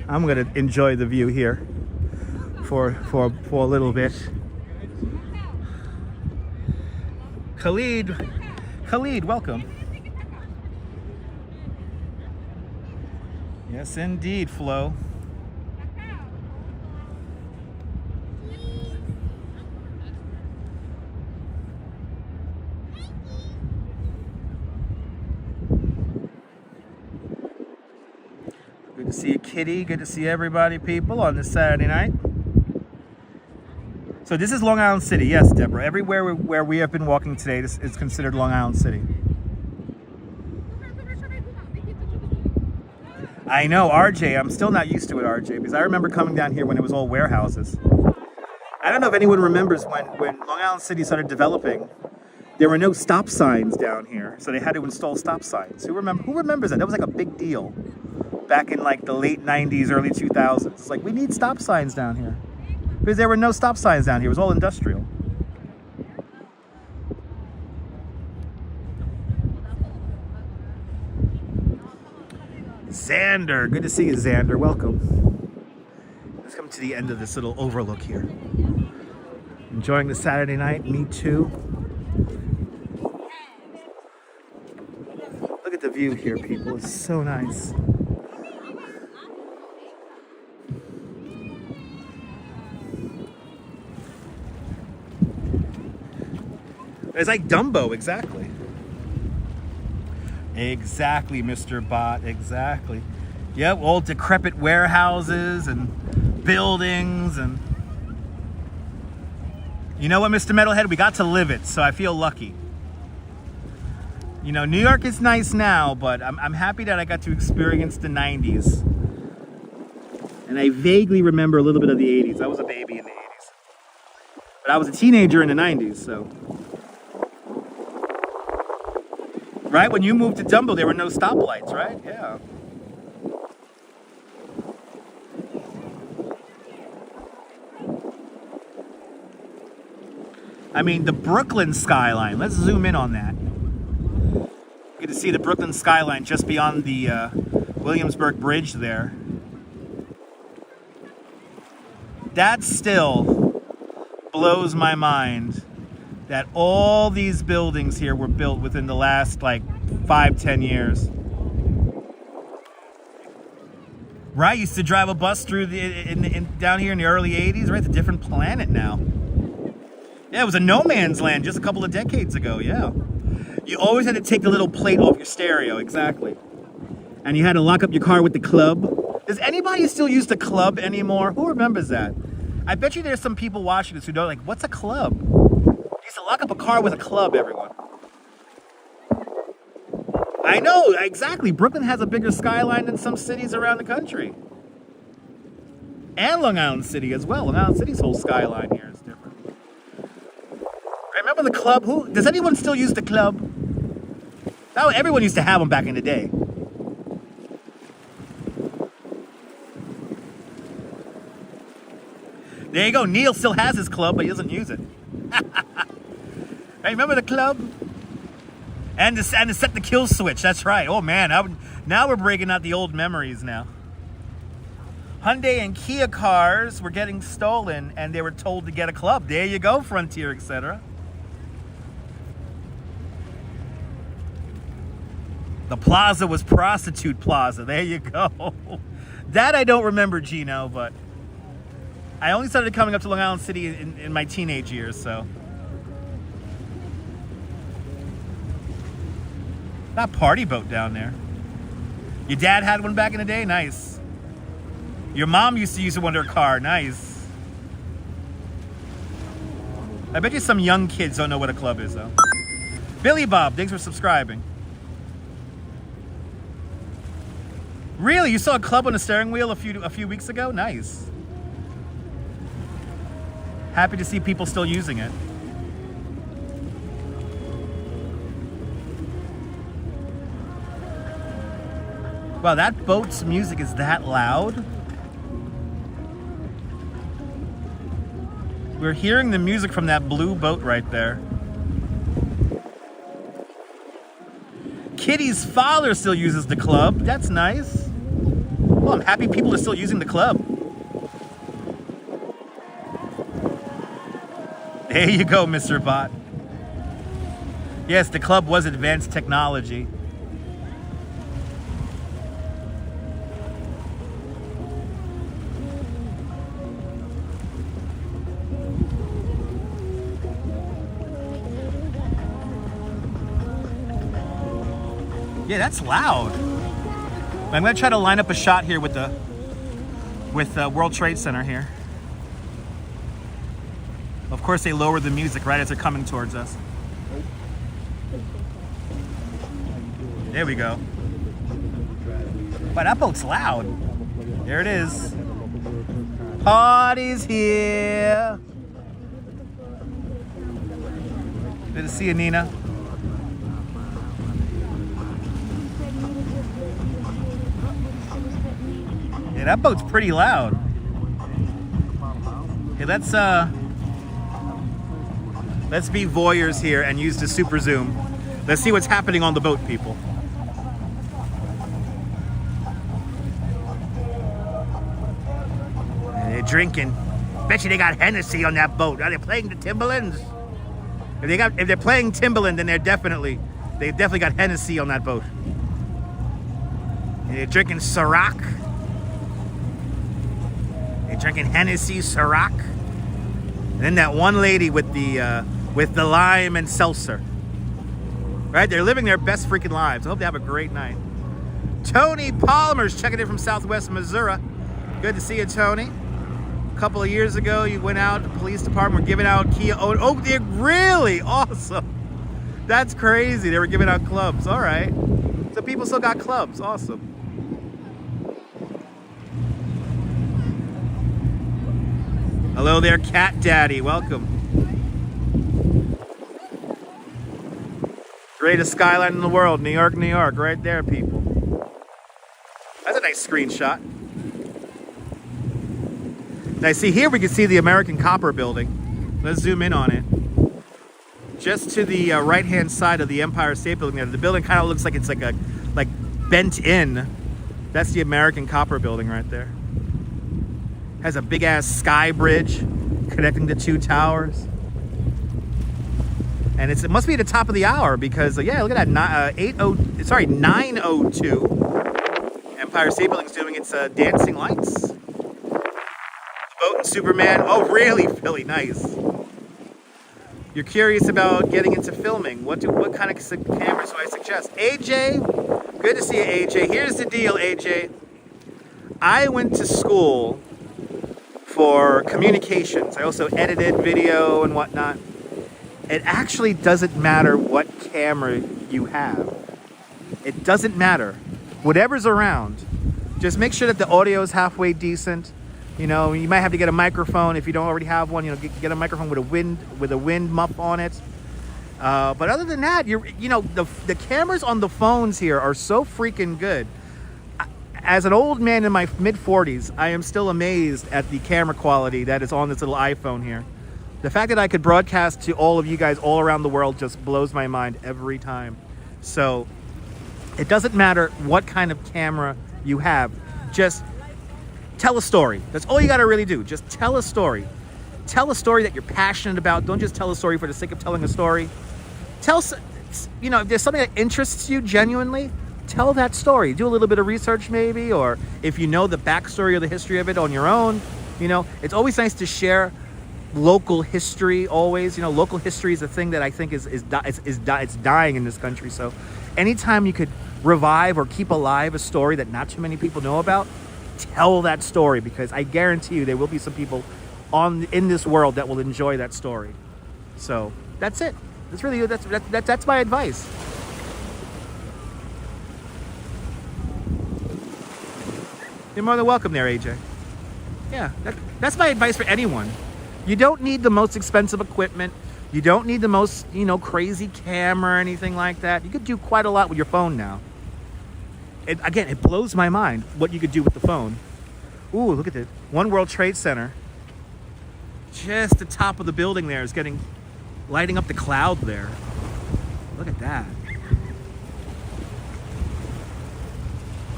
I'm gonna enjoy the view here for a little bit. Khalid, welcome. Yes, indeed, Flo. Good to see you, Kitty. Good to see everybody, people, on this Saturday night. So this is Long Island City, yes, Deborah. Everywhere where we have been walking today, this is considered Long Island City. I know, RJ. I'm still not used to it, RJ, because I remember coming down here when it was all warehouses. I don't know if anyone remembers when Long Island City started developing, there were no stop signs down here, so they had to install stop signs. Who remembers that? That was like a big deal. back in like the late 90s, early 2000s. It's like, we need stop signs down here. Because there were no stop signs down here. It was all industrial. Xander, good to see you, Xander. Welcome. Let's come to the end of this little overlook here. Enjoying the Saturday night, me too. Look at the view here, people. It's so nice. It's like Dumbo, exactly. Exactly, Mr. Bot, exactly. Yep, old decrepit warehouses and buildings and... You know what, Mr. Metalhead? We got to live it, so I feel lucky. You know, New York is nice now, but I'm happy that I got to experience the 90s. And I vaguely remember a little bit of the 80s. I was a baby in the 80s. But I was a teenager in the 90s, so... Right? When you moved to Dumbo, there were no stoplights, right? Yeah. I mean, the Brooklyn skyline. Let's zoom in on that. You get to see the Brooklyn skyline just beyond the Williamsburg Bridge there. That still blows my mind. That all these buildings here were built within the last like 5-10 years. Right, used to drive a bus through down here in the early 80s, right? It's a different planet now. Yeah, it was a no man's land just a couple of decades ago, yeah. You always had to take the little plate off your stereo, exactly. And you had to lock up your car with the club. Does anybody still use the club anymore? Who remembers that? I bet you there's some people watching this who don't like, what's a club? To lock up a car with a club, everyone. I know, exactly. Brooklyn has a bigger skyline than some cities around the country. And Long Island City as well. Long Island City's whole skyline here is different. Remember the club? Does anyone still use the club? Everyone used to have them back in the day. There you go. Neil still has his club, but he doesn't use it. Hey, remember the club? And to set the kill switch, that's right. Oh man, now we're breaking out the old memories now. Hyundai and Kia cars were getting stolen and they were told to get a club. There you go, Frontier, etc. The plaza was Prostitute Plaza. There you go. That I don't remember, Gino, but I only started coming up to Long Island City in my teenage years, so. That party boat down there. Your dad had one back in the day? Nice. Your mom used to use it on her car. Nice. I bet you some young kids don't know what a club is, though. Billy Bob, thanks for subscribing. Really? You saw a club on the steering wheel a few weeks ago? Nice. Happy to see people still using it. Wow, that boat's music is that loud? We're hearing the music from that blue boat right there. Kitty's father still uses the club. That's nice. Well, I'm happy people are still using the club. There you go, Mr. Bot. Yes, the club was advanced technology. Yeah, that's loud. I'm gonna try to line up a shot here with the World Trade Center here. Of course, they lower the music right as they're coming towards us. There we go. Wow, that boat's loud. There it is. Party's here. Good to see you, Nina. Yeah, that boat's pretty loud. Okay, let's be voyeurs here and use the super zoom. Let's see what's happening on the boat, people. And they're drinking. Bet you they got Hennessy on that boat. Are they playing the Timberlands? If they're playing Timberland, then they've definitely got Hennessy on that boat. And they're drinking Ciroc. They're drinking Hennessy, Ciroc. And then that one lady with the lime and seltzer. Right? They're living their best freaking lives. I hope they have a great night. Tony Palmer's checking in from Southwest Missouri. Good to see you, Tony. A couple of years ago, you went out, the police department were giving out Kia. Oh, they're really awesome. That's crazy. They were giving out clubs. All right. So people still got clubs. Awesome. Hello there, Cat Daddy. Welcome. Greatest skyline in the world, New York, New York, right there, people. That's a nice screenshot. Now, see here we can see the American Copper Building. Let's zoom in on it. Just to the right-hand side of the Empire State Building there, the building kind of looks like it's like bent in. That's the American Copper Building right there. Has a big-ass sky bridge connecting the two towers. And it must be at the top of the hour because, yeah, look at that, 9:02. Empire State Building's doing its dancing lights. The boat and Superman, oh really, Philly, nice. You're curious about getting into filming. What kind of cameras do I suggest? AJ, good to see you, AJ. Here's the deal, AJ. I went to school for communications. I also edited video and whatnot. It actually doesn't matter what camera you have. It doesn't matter. Whatever's around, just make sure that the audio is halfway decent. You know, you might have to get a microphone if you don't already have one. You know, get a microphone with a wind muff on it. But other than that, the cameras on the phones here are so freaking good. As an old man in my mid-40s, I am still amazed at the camera quality that is on this little iPhone here. The fact that I could broadcast to all of you guys all around the world just blows my mind every time. So it doesn't matter what kind of camera you have. Just tell a story. That's all you got to really do. Just tell a story. Tell a story that you're passionate about. Don't just tell a story for the sake of telling a story. If there's something that interests you genuinely, tell that story. Do a little bit of research maybe, or if you know the backstory or the history of it on your own. It's always nice to share local history always. Local history is a thing that I think it's dying in this country. So anytime you could revive or keep alive a story that not too many people know about, tell that story, because I guarantee you there will be some people in this world that will enjoy that story. So that's it. That's my advice. You're more than welcome there, AJ. Yeah, that's my advice for anyone. You don't need the most expensive equipment. You don't need the most, crazy camera or anything like that. You could do quite a lot with your phone now. It blows my mind what you could do with the phone. Ooh, look at this. One World Trade Center. Just the top of the building there is lighting up the cloud there. Look at that.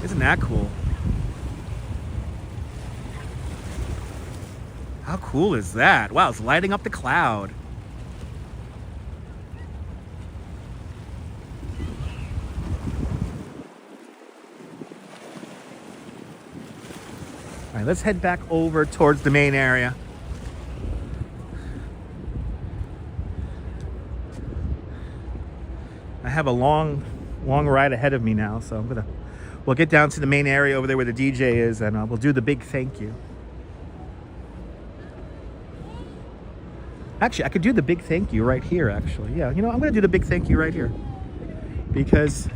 Isn't that cool? How cool is that? Wow, it's lighting up the cloud. All right, let's head back over towards the main area. I have a long ride ahead of me now, so we'll get down to the main area over there where the DJ is, and we'll do the big thank you. Actually, I could do the big thank you right here, actually. Yeah, I'm going to do the big thank you right here, because I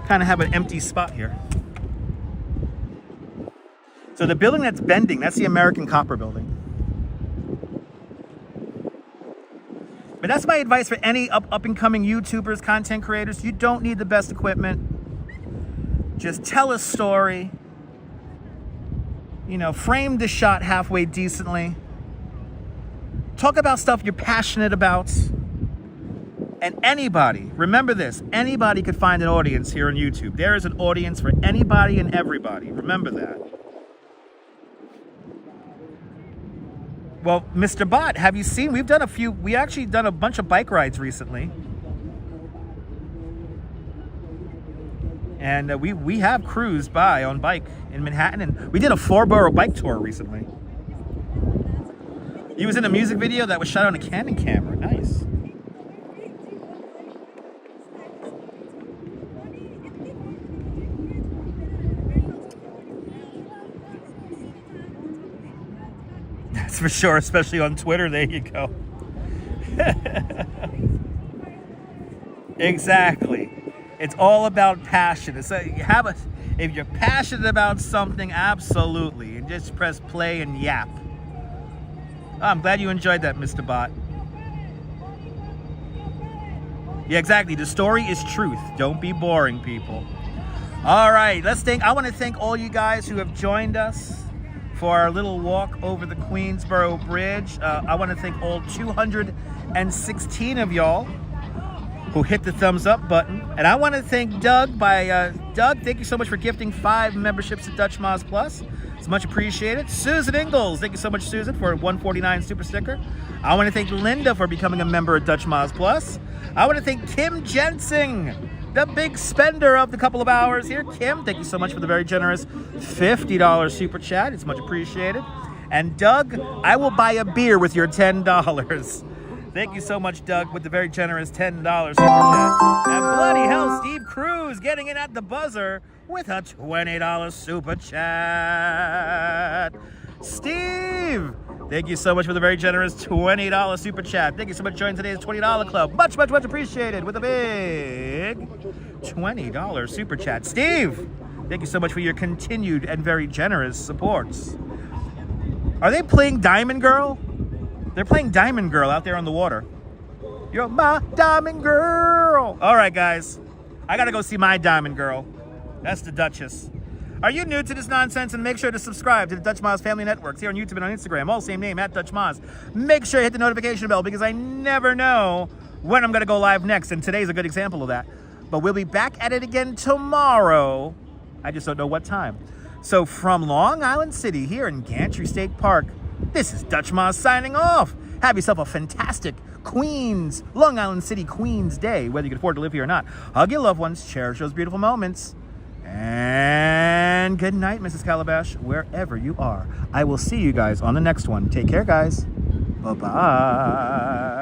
kind of have an empty spot here. So the building that's bending, that's the American Copper Building. But that's my advice for any up-and-coming YouTubers, content creators. You don't need the best equipment. Just tell a story. You know, frame the shot halfway decently. Talk about stuff you're passionate about. And anybody, remember this, anybody could find an audience here on YouTube. There is an audience for anybody and everybody. Remember that. Well, Mr. Bot, have you seen, we actually done a bunch of bike rides recently. And we have cruised by on bike in Manhattan, and we did a 4-borough bike tour recently. He was in a music video that was shot on a Canon camera. Nice. That's for sure, especially on Twitter. There you go. Exactly. It's all about passion. It's if you're passionate about something, absolutely, and just press play and yap. Oh, I'm glad you enjoyed that, Mr. Bot. Yeah, exactly. The story is truth. Don't be boring, people. All right, I want to thank all you guys who have joined us for our little walk over the Queensboro Bridge. I want to thank all 216 of y'all who hit the thumbs up button. And I want to thank Doug. Doug, thank you so much for gifting 5 memberships to Dutch Moz Plus. It's much appreciated. Susan Ingalls, thank you so much, Susan, for a 149 super sticker. I want to thank Linda for becoming a member of Dutch Moz Plus. I want to thank Kim Jensing, the big spender of the couple of hours here. Kim, thank you so much for the very generous $50 super chat. It's much appreciated. And Doug, I will buy a beer with your $10. Thank you so much, Doug, with the very generous $10 super chat. And bloody hell, Steve Cruz getting in at the buzzer with a $20 super chat. Steve, thank you so much for the very generous $20 super chat. Thank you so much for joining today's $20 club. Much, much, much appreciated with a big $20 super chat. Steve, thank you so much for your continued and very generous supports. Are they playing Diamond Girl? They're playing Diamond Girl out there on the water. You're my Diamond Girl. All right, guys. I got to go see my Diamond Girl. That's the Duchess. Are you new to this nonsense? And make sure to subscribe to the Dutch Moz Family Networks here on YouTube and on Instagram. All same name, at Dutch Moz. Make sure you hit the notification bell because I never know when I'm going to go live next. And today's a good example of that. But we'll be back at it again tomorrow. I just don't know what time. So from Long Island City here in Gantry State Park, this is Dutch Moz signing off. Have yourself a fantastic Long Island City Queens Day, whether you can afford to live here or not. Hug your loved ones, cherish those beautiful moments. And good night, Mrs. Calabash, wherever you are. I will see you guys on the next one. Take care, guys. Bye-bye.